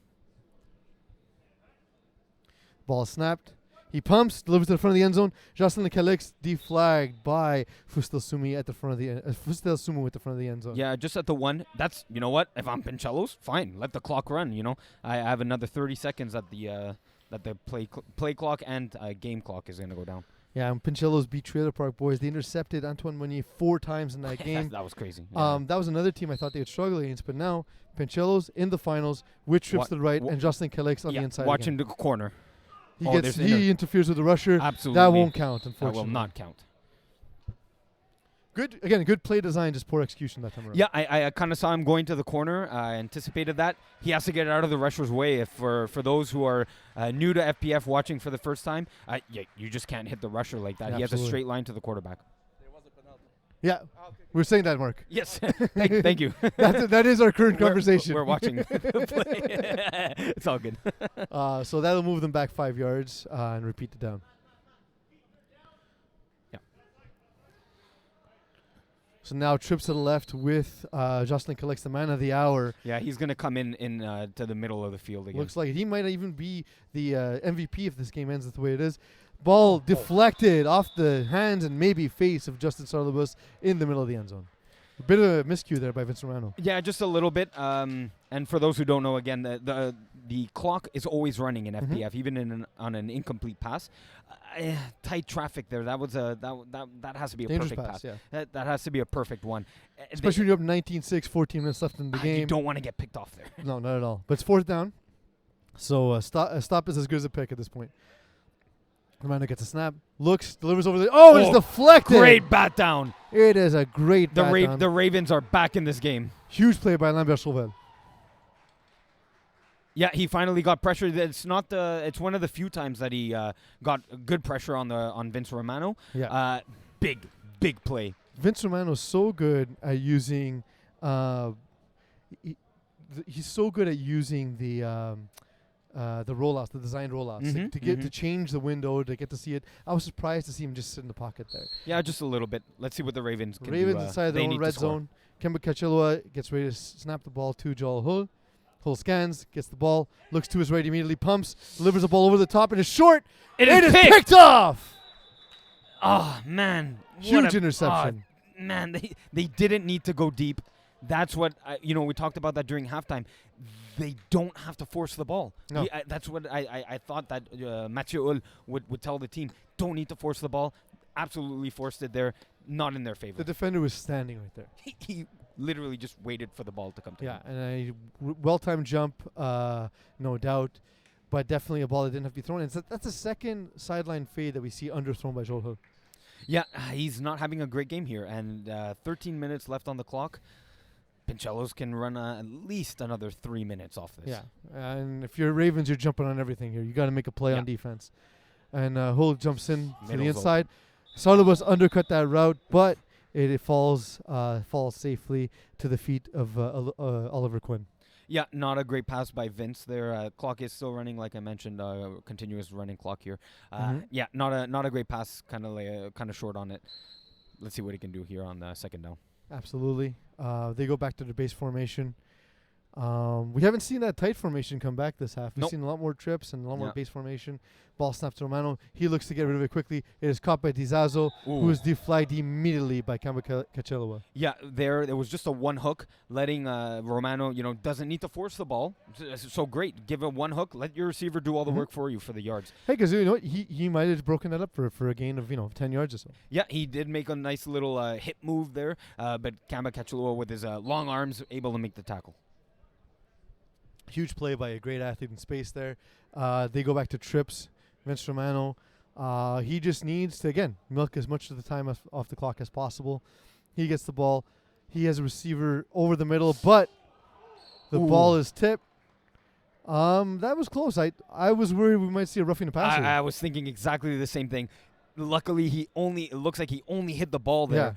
Ball snapped. He pumps, delivers to the front of the end zone. Justin Calix deflagged by Fustel Sumi at the front of the Fustel Sumu at the front of the end zone. Yeah, just at the one. That's, you know what? If I'm Pincellos, fine. Let the clock run, you know. I have another 30 seconds that the play clock and game clock is going to go down. Yeah, and Pincellos beat Trailer Park Boys. They intercepted Antoine Meunier 4 times in that game. That was crazy. Yeah. That was another team I thought they would struggle against, but now Pincellos in the finals with trips to the right and Justin Calix on the inside. Watching again. the corner. He interferes with the rusher. Absolutely. That won't count, That unfortunately. will not count. Good play design, just poor execution that time around. Yeah, I kind of saw him going to the corner. I anticipated that. He has to get out of the rusher's way. If for those who are new to FPF watching for the first time, you just can't hit the rusher like that. Yeah, He has a absolutely. straight line to the quarterback. Yeah, we're saying that, Mark. Yes. Thank you. That is our current conversation. We're watching the play. It's all good. So that'll move them back 5 yards and repeat the down. Yeah. So now trips to the left with Justin Calix, the man of the hour. Yeah, he's going to come in to the middle of the field again. Looks like he might even be the MVP if this game ends the way it is. Ball deflected off the hands and maybe face of Justin Sarlabus in the middle of the end zone. A bit of a miscue there by Vince Romano. Yeah, just a little bit. And for those who don't know, again, the clock is always running in FPF, even on an incomplete pass. Tight traffic there. That was that has to be a Dangerous perfect pass, pass. yeah. That has to be a perfect one. Especially when you're up 19-6, 14 minutes left in the game. You don't want to get picked off there. No, not at all. But it's 4th down. So a stop is as good as a pick at this point. Romano gets a snap, looks, delivers over the... Oh, it's deflected! Great bat down. It is a great bat down. The Ravens are back in this game. Huge play by Lambert Chauvel. Yeah, he finally got pressure. It's one of the few times that he got good pressure on Vince Romano. Yeah. Big play. Vince Romano is so good at using... he's so good at using the the rollouts, the designed rollouts, Mhm, to get mhm. to change the window, to get to see it. I was surprised to see him just sit in the pocket there. Yeah, just a little bit. Let's see what the Ravens can Ravens do. inside their They own need to red score. zone. Kemba Kachilua gets ready to snap the ball to Joel Hull. Hull scans, gets the ball, looks to his right, immediately pumps, delivers the ball over the top, and it's short. It It is is picked! picked off. Oh, man. Huge interception. Man, they didn't need to go deep. That's what, we talked about that during halftime. They don't have to force the ball. No. That's what I thought that Mathieu Hull would tell the team. Don't need to force the ball. Absolutely forced it there. Not in their favor. The defender was standing right there. He literally just waited for the ball to come to Yeah, him. and a well-timed jump, no doubt, but definitely a ball that didn't have to be thrown. And that's the second sideline fade that we see underthrown by Joel Hull. Yeah, he's not having a great game here. And 13 minutes left on the clock. Pincellos can run at least another 3 minutes off this. Yeah, and if you're Ravens, you're jumping on everything here. You got to make a play Yeah. on defense. And Hull jumps in to the Middle's inside. Sarlibus undercut that route, but it falls safely to the feet of Oliver Quinn. Yeah, not a great pass by Vince there. Clock is still running, like I mentioned, continuous running clock here. Mhm. Yeah, not a great pass, kind of short on it. Let's see what he can do here on the second down. Absolutely. They go back to the base formation. We haven't seen that tight formation come back this half. We've Nope. seen a lot more trips and a lot more Yeah. base formation. Ball snaps to Romano. He looks to get rid of it quickly. It is caught by Dizazo, who is deflagged immediately by Kemba Kachilua. Yeah, there was just a one hook, letting Romano, doesn't need to force the ball. So great, give it one hook, let your receiver do all the Mhm. work for you for the yards. Hey, because you know what? He might have broken that up for a gain of 10 yards or so. Yeah, he did make a nice little hip move there, but Kamba Kachulua with his long arms able to make the tackle. Huge play by a great athlete in space there. They go back to trips. Vince Romano, he just needs to, again, milk as much of the time off the clock as possible. He gets the ball. He has a receiver over the middle, but the ball is tipped. That was close. I was worried we might see a roughing the passer. I was thinking exactly the same thing. Luckily, it looks like he only hit the ball there.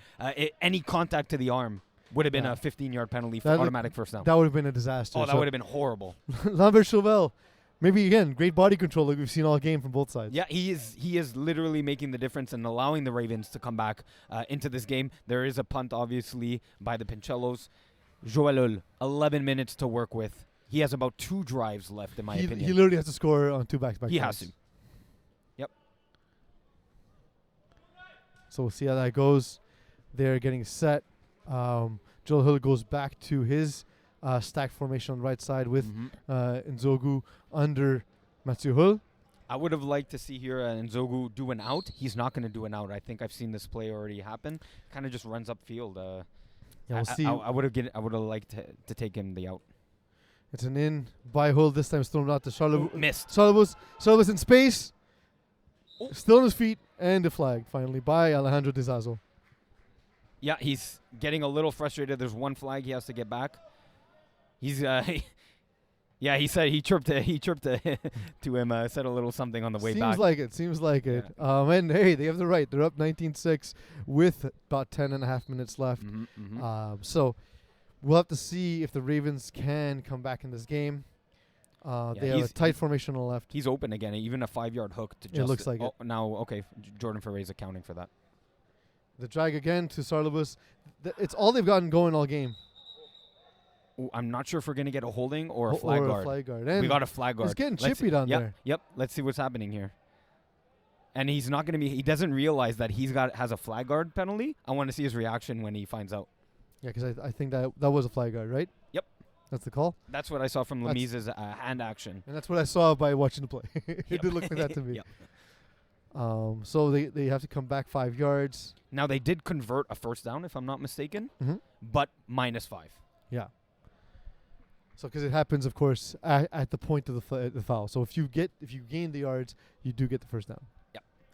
Any contact to the arm would have been Yeah. a 15-yard penalty for That automatic first down. That would have been a disaster. That would have been horrible. Lambert Chauvel, maybe again, great body control like we've seen all game from both sides. Yeah, he is literally making the difference and allowing the Ravens to come back into this game. There is a punt, obviously, by the Pincellos. Joel Hull, 11 minutes to work with. He has about 2 drives left, in my opinion. He literally has to score on 2 back-to-back. He has drives. to. Yep. So we'll see how that goes. They're getting set. Joel Hill goes back to his stack formation on the right side with Nzogu under Mathieu Hull. I would have liked to see here Nzogu do an out. He's not going to do an out. I think I've seen this play already happen. Kind of just runs upfield. Yeah, we'll see. I would have liked to take him the out. It's an in by Hull. This time it's thrown out to Charlebus. Missed. Charlebus in space. Oh. Still on his feet. And the flag finally by Alejandro Dizazo. Yeah, he's getting a little frustrated. There's one flag he has to get back. He's yeah, he said he chirped to him, said a little something on the way back. Seems like it. And hey, they have the right. They're up 19-6 with about 10.5 minutes left. So we'll have to see if the Ravens can come back in this game. They have a tight formation on the left. He's open again. Even a 5-yard hook to just. It looks like it. Now, okay, Jordan Ferrer's accounting for that. The drag again to Sarlibus. It's all they've gotten going all game. Ooh, I'm not sure if we're going to get a holding or a flag guard. And We got a flag guard. he's getting chippy down there. Yep. Let's see what's happening here. And he's not going to be. He doesn't realize that has a flag guard penalty. I want to see his reaction when he finds out. Yeah, because I think that was a flag guard, right? Yep. That's the call. That's what I saw from Lemise's hand action. And that's what I saw by watching the play. It did look like that to me. Yep. So they have to come back 5 yards. Now, they did convert a first down, if I'm not mistaken, Mhm. but -5. Yeah. So because it happens, of course, at the point of the foul. So if you gain the yards, you do get the first down.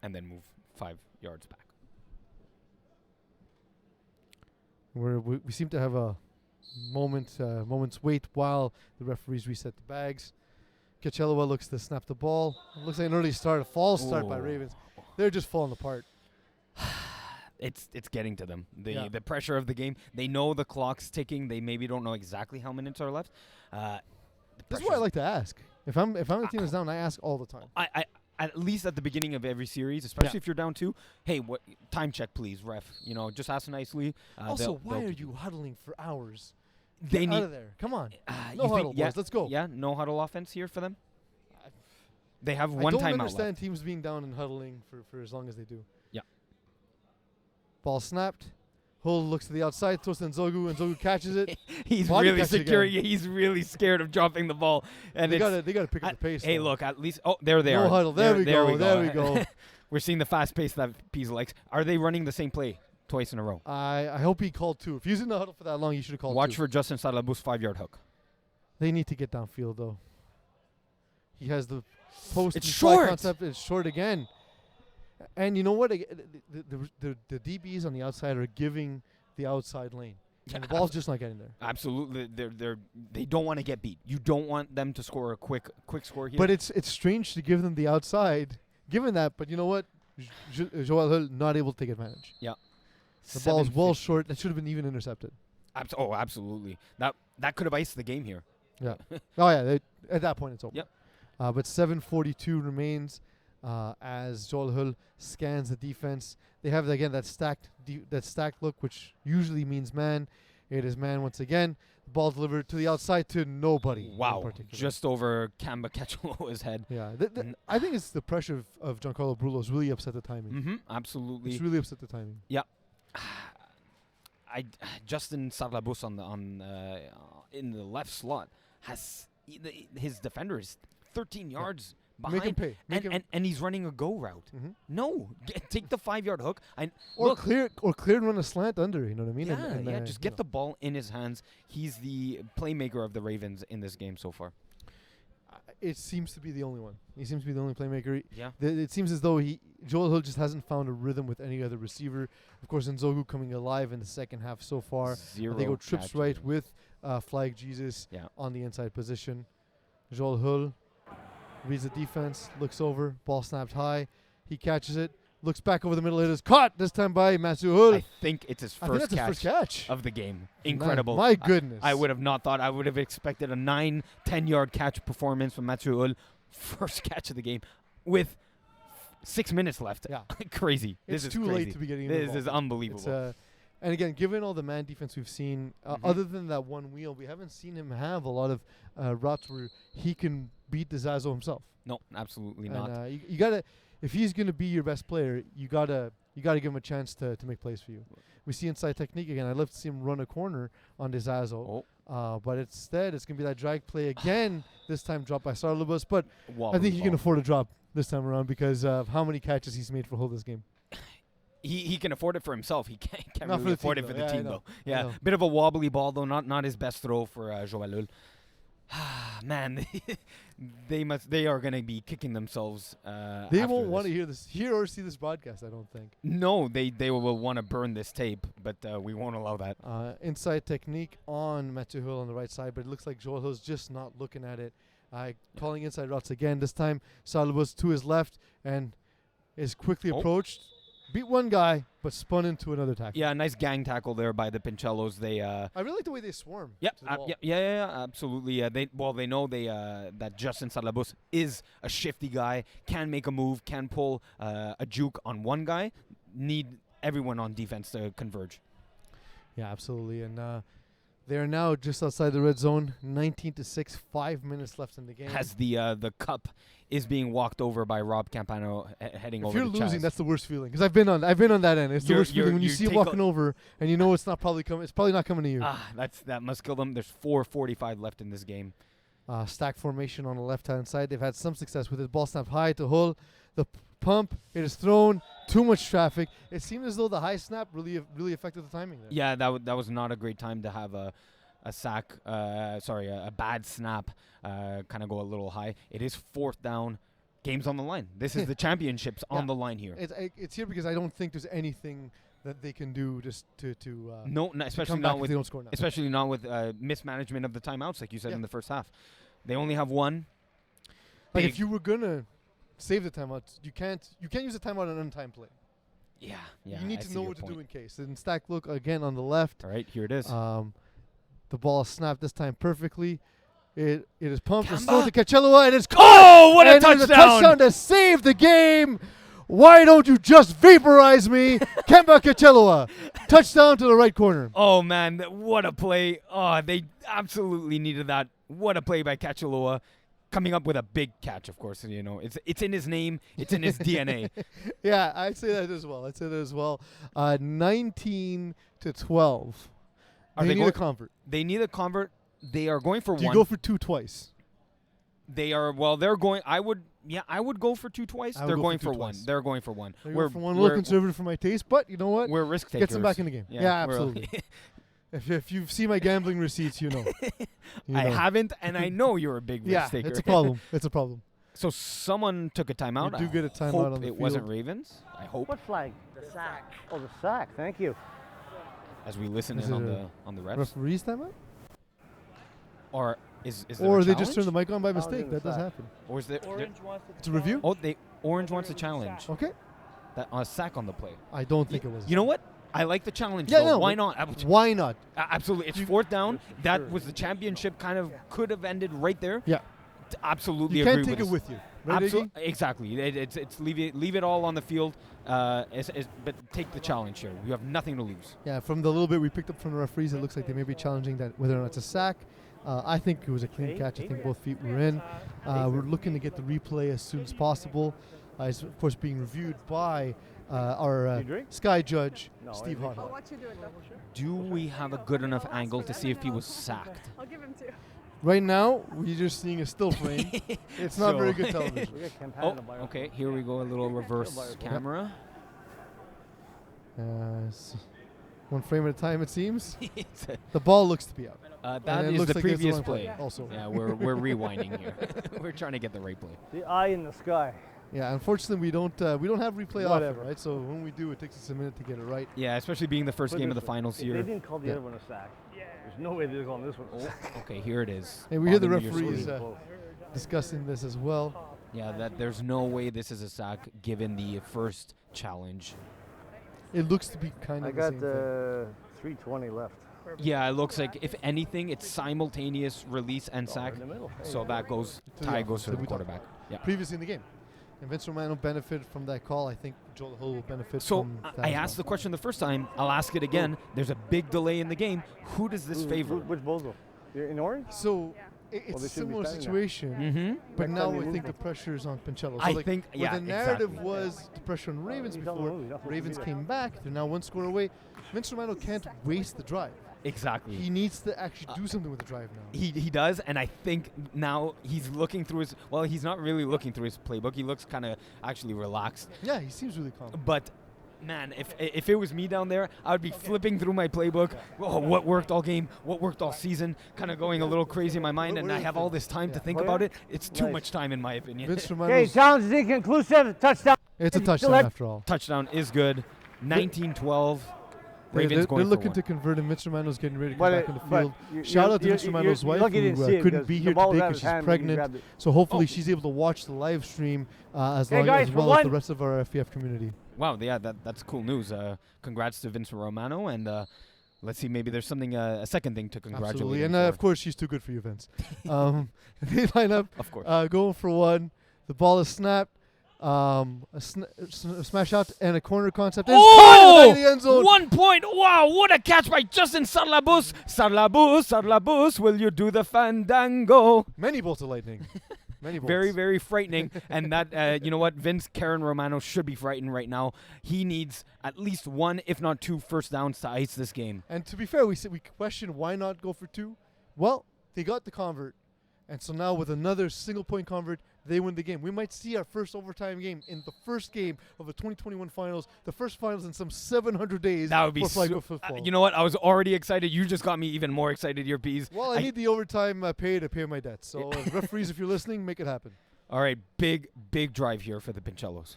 And then move 5 yards back. We seem to have a moment's wait while the referees reset the bags. Kachelwa looks to snap the ball. It looks like an early start, a false start by Ooh. Ravens. They're just falling apart. It's getting to them. Yeah. The pressure of the game. They know the clock's ticking. They maybe don't know exactly how minutes are left. This is what I like to ask. If I'm the team that's down, I ask all the time. I at least at the beginning of every series, especially Yeah. if you're down 2, hey, what time check, please, ref. You know, just ask nicely. Also, why are you huddling for hours? They Get out need. of there. Come on. You No think- huddle, boys. Let's go. Yeah, no huddle offense here for them. They have I one don't timeout understand left. teams being down and huddling for as long as they do. Yeah. Ball snapped. Hull looks to the outside, throws to Nzogu. Nzogu catches it. He's Body really catch secure. again. He's really scared of dropping the ball. And They it's gotta pick up the pace. hey, though. look, at least there they No are. huddle. There we go. There we go. go. We're seeing the fast pace that Pisa likes. Are they running the same play twice in a row? I hope he called 2. If he's in the huddle for that long, he should have called 2. Watch for Justin Salabus 5-yard hook. They need to get downfield though. He has the post It's and fly short. concept. It's short again. And you know what? The DBs on the outside are giving the outside lane. And the ball's just not getting there. Absolutely, they don't want to get beat. You don't want them to score a quick score here. But it's strange to give them the outside, given that. But you know what? Joel Hull not able to take advantage. yeah, The ball is well 7:50. short. That should have been even intercepted. Absolutely. That could have iced the game here. Yeah. Oh yeah. At that point, it's over. Yep. But 7:42 remains as Joel Hull scans the defense. They have again that stacked look, which usually means man. It is man once again. The ball delivered to the outside to nobody. in Wow, particular. just over Kamba Ketchalo's head. Yeah. N- I think it's the pressure of Giancarlo Brulo's really upset the timing. Mm-hmm, absolutely. It's really upset the timing. Justin Salabus in the left slot has his defender is 13 yards behind. Make him pay. Make him And he's running a go route. Mhm. No, take the 5-yard hook. or look, clear and run a slant under. You know what I mean? yeah, just get the ball in his hands. He's the playmaker of the Ravens in this game so far. It seems to be the only one. He seems to be the only playmaker. Yeah. It seems as though Joel Hill just hasn't found a rhythm with any other receiver. Of course, Nzogu coming alive in the second half so far. Zero They go trips catches. right with Flag Jesus Yeah. on the inside position. Joel Hull reads the defense, looks over, ball snapped high. He catches it, looks back over the middle. It is caught this time by Matthew Hull. I think it's his I think first that's his first catch. of the game. Man, Incredible. my goodness. I would have not thought. I would have expected a 9-10 yard catch performance from Mathieu Hull. First catch of the game with 6 minutes left. Yeah. Crazy. It's this is too crazy. late to be getting This involved. is unbelievable. It's, and again, given all the man defense we've seen, Mhm. other than that one wheel, we haven't seen him have a lot of routes where he can beat DeZazzo himself. No, absolutely And not. you gotta, if he's gonna be your best player, you gotta give him a chance to make plays for you. We see inside technique again. I'd love to see him run a corner on DeZazzo, but instead it's gonna be that drag play again. This time dropped by Sarlabus, but I think he can afford a drop this time around because of how many catches he's made for Hull this game. He can afford it for himself. He can't Not really for the afford team, it for though. the Yeah, I team, know. though. I Yeah, know. bit of a wobbly ball, though. Not his best throw for Joel Hull. Man, they are going to be kicking themselves. They won't want to hear or see this broadcast, I don't think. No, they will want to burn this tape, but we won't allow that. Inside technique on Matthew Hill on the right side, but it looks like Joel Hill's just not looking at it. Calling inside routes again. This time, Salabus to his left and is quickly approached. Beat one guy, but spun into another tackle. Yeah, nice gang tackle there by the Pincellos. They I really like the way they swarm. Yeah, to the ball. yeah, absolutely. They know that Justin Salabus is a shifty guy, can make a move, can pull a juke on one guy. Need everyone on defense to converge. Yeah, absolutely. And they are now just outside the red zone, 19-6, 5 minutes left in the game. As the cup is being walked over by Rob Campano heading If over. you're to losing, Chaz. that's the worst feeling. Because I've been on that end. It's the worst feeling when you see it take walking over and you know it's probably not coming to you. That must kill them. There's 4:45 left in this game. Stack formation on the left-hand side. They've had some success with it. Ball snapped high to Hull. The pump. It is thrown. Too much traffic. It seemed as though the high snap really affected the timing there. Yeah, that was not a great time to have a sack. A bad snap. Kind of go a little high. It is 4th down. Game's on the line. This is the championships on the line here. It's here because I don't think there's anything that they can do just to especially come back not if with they don't score now. especially not with mismanagement of the timeouts, like you said Yeah. in the first half. They only have one. Like Big- if you were gonna save the timeout, you can't use a timeout on an untimed play. Yeah. you need I to see know your what to point. do in case. And stack look again on the left. All right, here it is. The ball snapped this time perfectly. It is pumped. It's Kemba? thrown to Pincellos, and it's caught. Oh, what a And there's touchdown! touchdown to save the game. Why don't you just vaporize me? Kemba Pincellos. Touchdown to the right corner. Oh, man, what a play. Oh, they absolutely needed that. What a play by Cachaloa. Coming up with a big catch, of course. You know, it's in his name. It's in his DNA. Yeah, I'd say that as well. 19 to 12. Are They they need going- a convert. They need a convert. They are going for Do you one. go for 2 twice? They are, well, they're going. I would go for 2 twice. I would They're go going for for 2 one. twice. They're going for one. They go for one. A little conservative for my taste, but you know what? We're risk takers. Gets them back in the game. Yeah, we're- absolutely. If you've seen my gambling receipts, you know. You I know. haven't, and I know you're a big Yeah, risk taker. it's a problem. It's a problem. So someone took a timeout. You do get a I timeout hope on the it wasn't field. Ravens. I hope. What flag? The sack. Oh, the sack. Thank you. As we listen Is in it on the refs. Referees timeout? Or is there Or a they just challenge? turned the mic on by Challenge mistake. in the That does sack. happen. Or is there? It's a review? Oh, Orange wants a challenge. Okay. That a sack on the play. I don't think it was. You know what? I like the challenge. Yeah, though. no, Why but not? Why not? Absolutely. It's fourth down. That was the championship. Kind of could have ended right there. Yeah. Absolutely You agree can't take with it this. with you. Right, Iggy? Exactly. It's leave it all on the field. But take the challenge here. You have nothing to lose. Yeah, from the little bit we picked up from the referees, it looks like they may be challenging that whether or not it's a sack. I think it was a clean catch. I think both feet were in. We're looking to get the replay as soon as possible. It's, of course, being reviewed by our You drink? Sky judge, No, Steve I drink. Hotto. I'll watch you do it though. Do we have a good enough angle to see if he was sacked? I'll give him 2. Right now, we're just seeing a still frame. It's not So- very good television. We got campaign Oh, on the bio. okay. Here we go. A little reverse Yep. camera. One frame at a time, it seems. It's The ball looks to be out. that And it is looks the like it's previous wrong play. Also. Yeah, we're rewinding here. We're trying to get the right play. The eye in the sky. Yeah, unfortunately, we don't have replay often, Whatever. right? So when we do, it takes us a minute to get it right. Yeah, especially being the first Put game it of the this way. finals If here. They didn't call the Yeah. other one a sack. There's no way they're calling this one a sack. Okay, here it is. Hey, we hear the On your referees, screen. Discussing this as well. Yeah, that there's no way this is a sack given the first challenge. It looks to be kind I of got the 3:20 left. Yeah, it looks like if anything, it's simultaneous release and Oh, sack. in the middle. So that goes To the tie offense goes for that the we talked quarterback. Yeah. same previously in the game. And Vince Romano benefited from that call. I think Joel Hill will benefit So from that. I as asked the well. question the first time. I'll ask it again. There's a big delay in the game. Who does this favor? Which Bozo? You're in orange? So Yeah. it's Well, a they should be similar standing there. situation, Mm-hmm. but Next now time you I move think the them. pressure is on Pincellos. So I like think, where yeah, the narrative exactly. was the pressure on the Ravens You don't before, move, you're not supposed to Ravens be there. came back. They're now 1 score away. Vince Romano can't waste the drive. Exactly. He needs to actually do something with the drive now. He does, and I think now he's looking through his. Well, he's not really looking through his playbook. He looks kind of actually relaxed. Yeah, he seems really calm. But man, if it was me down there, I would be flipping through my playbook. Oh, what worked all game? What worked all season? Kind of going a little crazy in my mind, What and do I you have think? all this time to Yeah. think Oh, about yeah? it. It's too Nice. much time, in my opinion. Vince Okay, Romano's challenge is inconclusive. Touchdown. it's a Still touchdown had- after all. Touchdown is good. 19-12. Ravens They're going for looking one. to convert, and Vince Romano's getting ready to come But back it- on the but field. you- Shout you- out to you- Vince Romano's you're wife, lucky you didn't who see it couldn't 'cause be the here ball was today out of because his hand she's when he pregnant. grabbed it. So hopefully Oh. she's able to watch the live stream as Hey, long guys, as for well as the one- rest of our FEF community. Wow, yeah, that's cool news. Congrats to Vince Romano, and let's see, maybe there's something a second thing to congratulate Absolutely, him and for. of course she's too good for you, Vince. They line up, Of course. going for one. The ball is snapped. A smash out and a corner concept. It's caught in the end zone. 1 point. Wow, what a catch by Justin Sarlabus. Sarlabus, will you do the fandango? Many bolts of lightning. Many bolts. Very, very frightening. And that, you know what, Vince Karen Romano should be frightened right now. He needs at least 1, if not 2, first downs to ice this game. And to be fair, we questioned why not go for 2. Well, they got the convert, and so now with another single point convert, they win the game. We might see our first overtime game in the first game of the 2021 finals, the first finals in some 700 days That would be for Flag su- of football. You know what? I was already excited. You just got me even more excited, your bees. Well, I need the overtime pay to pay my debts. So referees, if you're listening, make it happen. All right, big drive here for the Pincellos.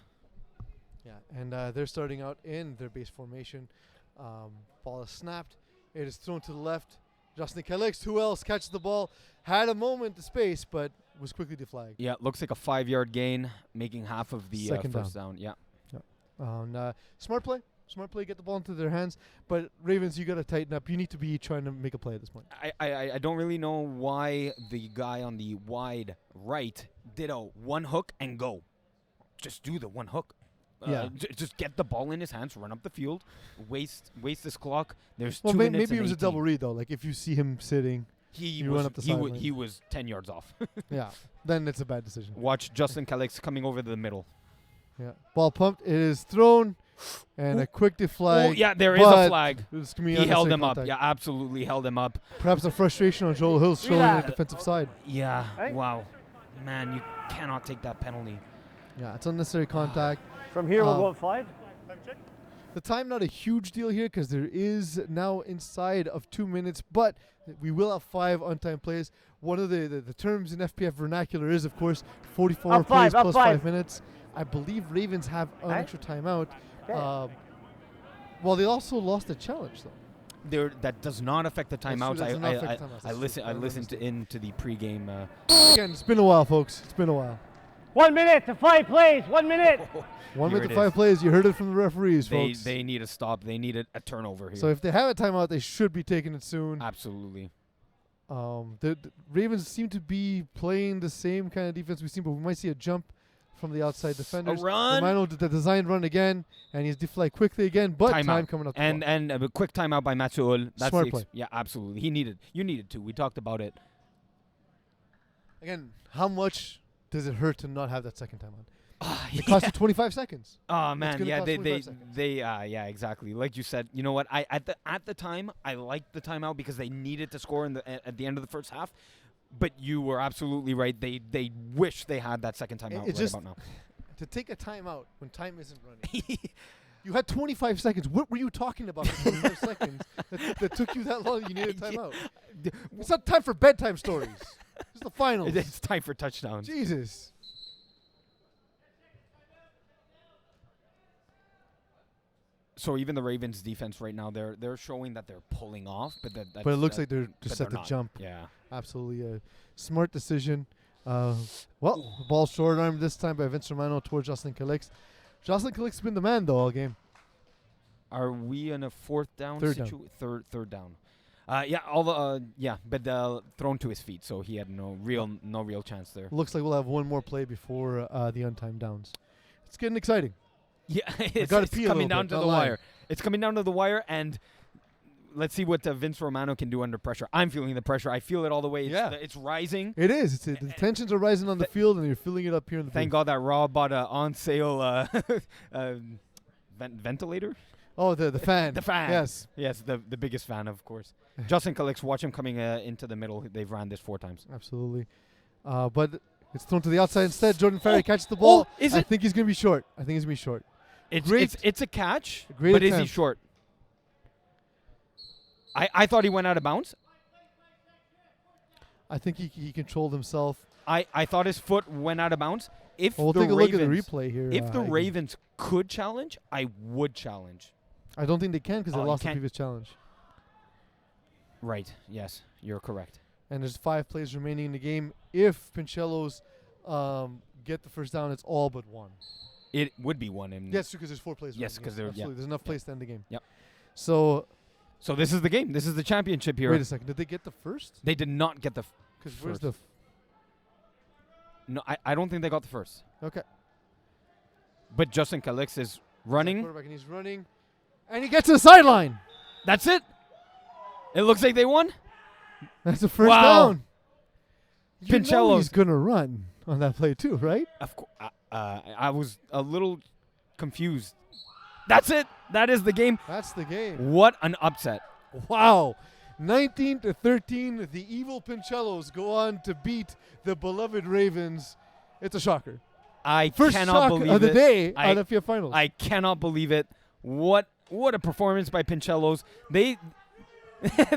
Yeah, and they're starting out in their base formation. Ball is snapped. It is thrown to the left. Justin Calix, who else catches the ball? Had a moment to space, but was quickly deflagged. Yeah, looks like a 5-yard gain, making half of the Second first down. Yeah. Smart play. Smart play, get the ball into their hands. But Ravens, you got to tighten up. You need to be trying to make a play at this point. I don't really know why the guy on the wide right did a one hook and go. Just do the one hook. Yeah. Just get the ball in his hands, run up the field, waste this clock. There's Well, 2 minutes maybe it and was a 18. double read though. Like if you see him sitting, you run up the sideline. he was 10 yards off. yeah, then it's a bad decision. Watch Justin Calix coming over the middle. Yeah, ball pumped. It is thrown, and a quick deflag. Oh yeah, there is a but flag. it's gonna be He held unnecessary him up. contact. Yeah, absolutely held him up. Perhaps a frustration on Joel Hill showing on the defensive side. Yeah. Hey. Wow. Man, you cannot take that penalty. Yeah, it's unnecessary contact. From here, we'll go at 5. Time check. The time not a huge deal here because there is now inside of 2 minutes, but we will have 5 on-time plays. One of the terms in FPF vernacular is, of course, 44 Up plays 5, up plus 5. 5 minutes. I believe Ravens have an Hey. extra timeout. Okay. Well, they also lost a challenge, though. That does not affect the That's true, timeouts. that does not affect the timeouts, I that's listen. true. I My listened into the pregame. Again, it's been a while, folks. It's been a while. 1 minute to 5 plays. 1 minute. 1 Here minute to it 5 is. plays. You heard it from the referees, They folks. they need a stop. They need a turnover here. So if they have a timeout, they should be taking it soon. Absolutely. The Ravens seem to be playing the same kind of defense we've seen, but we might see a jump from the outside defenders. run. Romano did the design run again, and he's deflect quickly again, but Timeout. time coming up. And a quick timeout by Matsuol. That's Smart the play. Yeah, absolutely. You needed to. We talked about it. Again, how much does it hurt to not have that second timeout? Yeah. It cost you 25 seconds. Oh man, gonna yeah, cost they 25 seconds. yeah, exactly. Like you said, you know what? At the time, I liked the timeout because they needed to score at the end of the first half. But you were absolutely right. They wish they had that second timeout It's right just about now. To take a timeout when time isn't running. You had 25 seconds. What were you talking about for 25 seconds that took you that long? You needed a timeout. It's not time for bedtime stories. It's the finals. It's time for touchdowns. Jesus. So even the Ravens defense right now, they're showing that they're pulling off, but But it looks like they're just but set to not. jump. Yeah. Absolutely a smart decision. The ball short arm this time by Vince Romano towards Jocelyn Calix. Jocelyn Calix has been the man, though, all game. Are we in a fourth down? Third down. Third down. But thrown to his feet, so he had no real chance there. Looks like we'll have one more play before the untimed downs. It's getting exciting. Yeah, it's gotta pee a coming little down bit, to not the lying. wire. It's coming down to the wire, and let's see what Vince Romano can do under pressure. I'm feeling the pressure. I feel it all the way. It's rising. It is. The tensions are rising on the field, and you're feeling it up here in the Thank God that Raw bought a on sale ventilator. Oh, the fan. The fan. Yes. Yes, the biggest fan, of course. Justin Calix, watch him coming into the middle. They've ran this 4 times. Absolutely. But it's thrown to the outside instead. Jordan Ferry catches the ball. Is I it? think he's going to be short. It's Great- it's a catch, great but is he attempt. short? I thought he went out of bounds. I think he controlled himself. I thought his foot went out of bounds. If We'll the take a look at the Ravens, replay here. if the Heidi. Ravens could challenge, I would challenge. I don't think they can because they Oh, you lost the can't- previous challenge. Right. Yes, you're correct. And there's 5 plays remaining in the game. If Pincellos get the first down, it's all but 1. It would be one. In Yes, because there's 4 plays. Yes, remaining. 'cause there- yeah. absolutely. There's enough plays to end the game. Yep. So So this is the game. This is the championship here. wait a second. Did they get the first? They did not get the. Because where's First. the? No, I don't think they got the first. Okay. But Justin Calix is running. Quarterback, and he's running, and he gets to the sideline. That's it. It looks like they won. That's the first Wow. down. You know Pincellos. he's gonna run on that play too, right? Of course. I was a little confused. That's it. That is the game. That's the game. What an upset. Wow. 19-13, the evil Pincellos go on to beat the beloved Ravens. It's a shocker. I First cannot shock believe of the it. day I- on FPF Finals. I cannot believe it. What a performance by Pincellos. They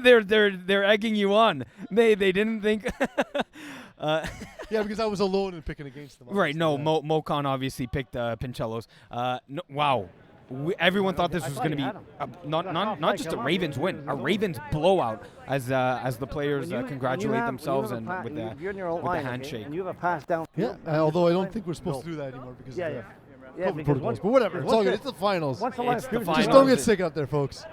they're egging you on. They didn't think yeah, because I was alone in picking against them. right. No, obviously. Mocon obviously picked Pincellos. No, wow. Everyone thought this I was thought going to he be had him. not just a Ravens win, a Ravens blowout as the players congratulate themselves and with the you're in your own with the line, okay, handshake. and you have a pass down. Yeah, although I don't think we're supposed to do that anymore because Yeah, of yeah. the Yeah, COVID because protocols. once- But whatever. It's all good. once It's the finals. Once the line It's the proves finals. Just you don't wrong. get sick out there, folks.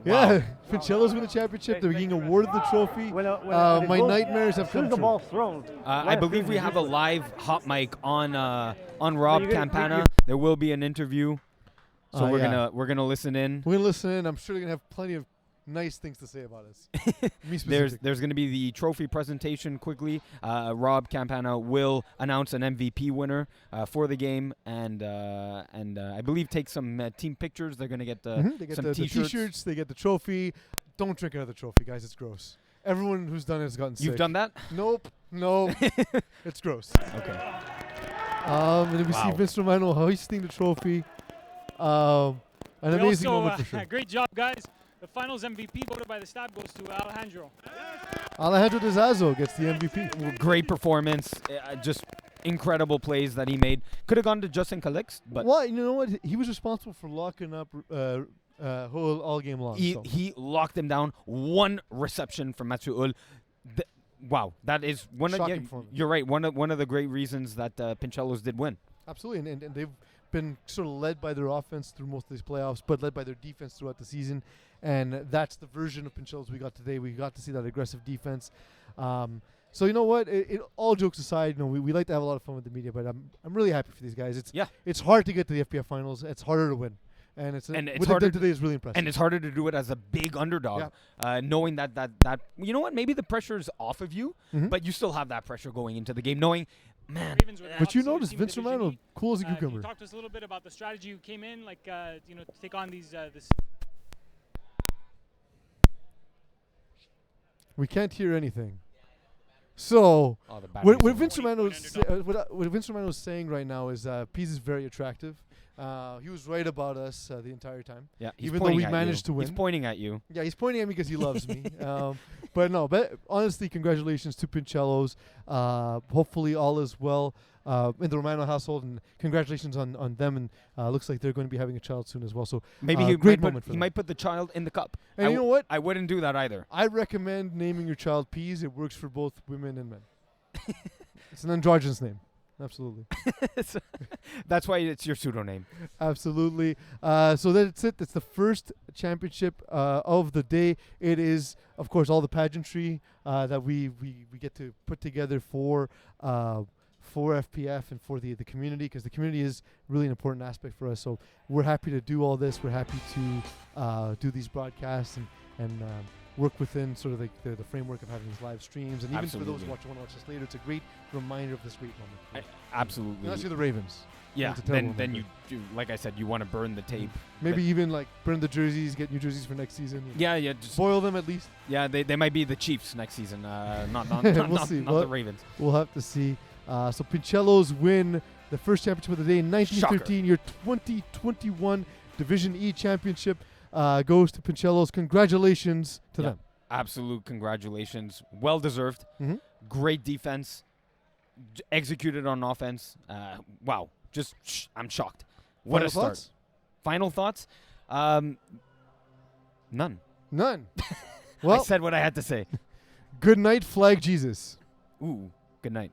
Yeah, Pincellos win the championship. They're being awarded the trophy. When it My goes- nightmares have as soon come as the true. ball's thrown. I line believe proves we you have a useless. live hot mic on Rob you're gonna- Campana. you're- There will be an interview, so we're gonna listen in. We're gonna listen in. I'm sure they're gonna have plenty of nice things to say about us. Me specifically. There's going to be the trophy presentation quickly. Rob Campana will announce an MVP winner for the game, and I believe take some team pictures. They're going to get They get some the t-shirts. t-shirts. They get the trophy. Don't drink another trophy, guys. It's gross. Everyone who's done it has gotten sick. You've done that? Nope. No. It's gross. Okay. And then we see Wow. Vince Romano hoisting the trophy. An We amazing also, moment for sure. great job, guys. The finals MVP voted by the staff goes to Alejandro. Alejandro De Zazo gets the MVP. Great performance. Just incredible plays that he made. Could have gone to Justin Calix, but Well, you know what? He was responsible for locking up all game long. so. he locked him down. One reception from Mathieu Hull. Wow, that is one of Shocking performance. you're right. One of the great reasons that Pincellos did win. Absolutely, and they've been sort of led by their offense through most of these playoffs, but led by their defense throughout the season. And that's the version of Pincellos we got today. We got to see that aggressive defense. So you know what? It all jokes aside, we like to have a lot of fun with the media, but I'm really happy for these guys. It's hard to get to the FPF finals. It's harder to win, and it's it's harder harder today is really impressive. And it's harder to do it as a big underdog, knowing that you know what, maybe the pressure's off of you, Mhm. but you still have that pressure going into the game, knowing, man, Ravens were the But you top-seeded notice team in Vince Division Romano E. cool as a Can cucumber. you talk to us a little bit about the strategy you came in, to take on these this. We can't hear anything. So oh, the what batteries Vince are Point Romano is underdog. what Vince Romano is saying right now is Pease is very attractive. He was right about us the entire time. yeah, he's even though pointing we at managed you. to He's win. pointing at you. Yeah, he's pointing at me because he loves me. But honestly, congratulations to Pincellos. Hopefully all is well in the Romano household, and congratulations on them. And looks like they're going to be having a child soon as well. So Maybe great moment for he them. might put the child in the cup. And you know what? I wouldn't do that either. I recommend naming your child Pease. It works for both women and men. It's an androgynous name. Absolutely. That's why it's your pseudonym. Absolutely. So that's it. That's the first championship of the day. It is, of course, all the pageantry that we get to put together for FPF and for the community, because the community is really an important aspect for us. So we're happy to do all this. We're happy to do these broadcasts and work within sort of the framework of having these live streams. And even for those who want to watch this later, it's a great reminder of this great moment. Absolutely. Unless you're the Ravens. Yeah, It's a terrible then moment. you, like I said, you want to burn the tape. Maybe even like burn the jerseys, get new jerseys for next season. Yeah, just Boil them at least. yeah. They might be the Chiefs next season. Not We'll see. not Well, the Ravens. We'll have to see. So Pincellos win the first championship of the day in 1913. Your 2021 Division E championship goes to Pincellos. Congratulations to Yeah. them. Absolute congratulations. Well deserved. Mhm. Great defense. Executed on offense. Wow. I'm shocked. What Final a start. thoughts? Final thoughts? None. None. I Well, said what I had to say. good night, Flag Jesus. Ooh, good night.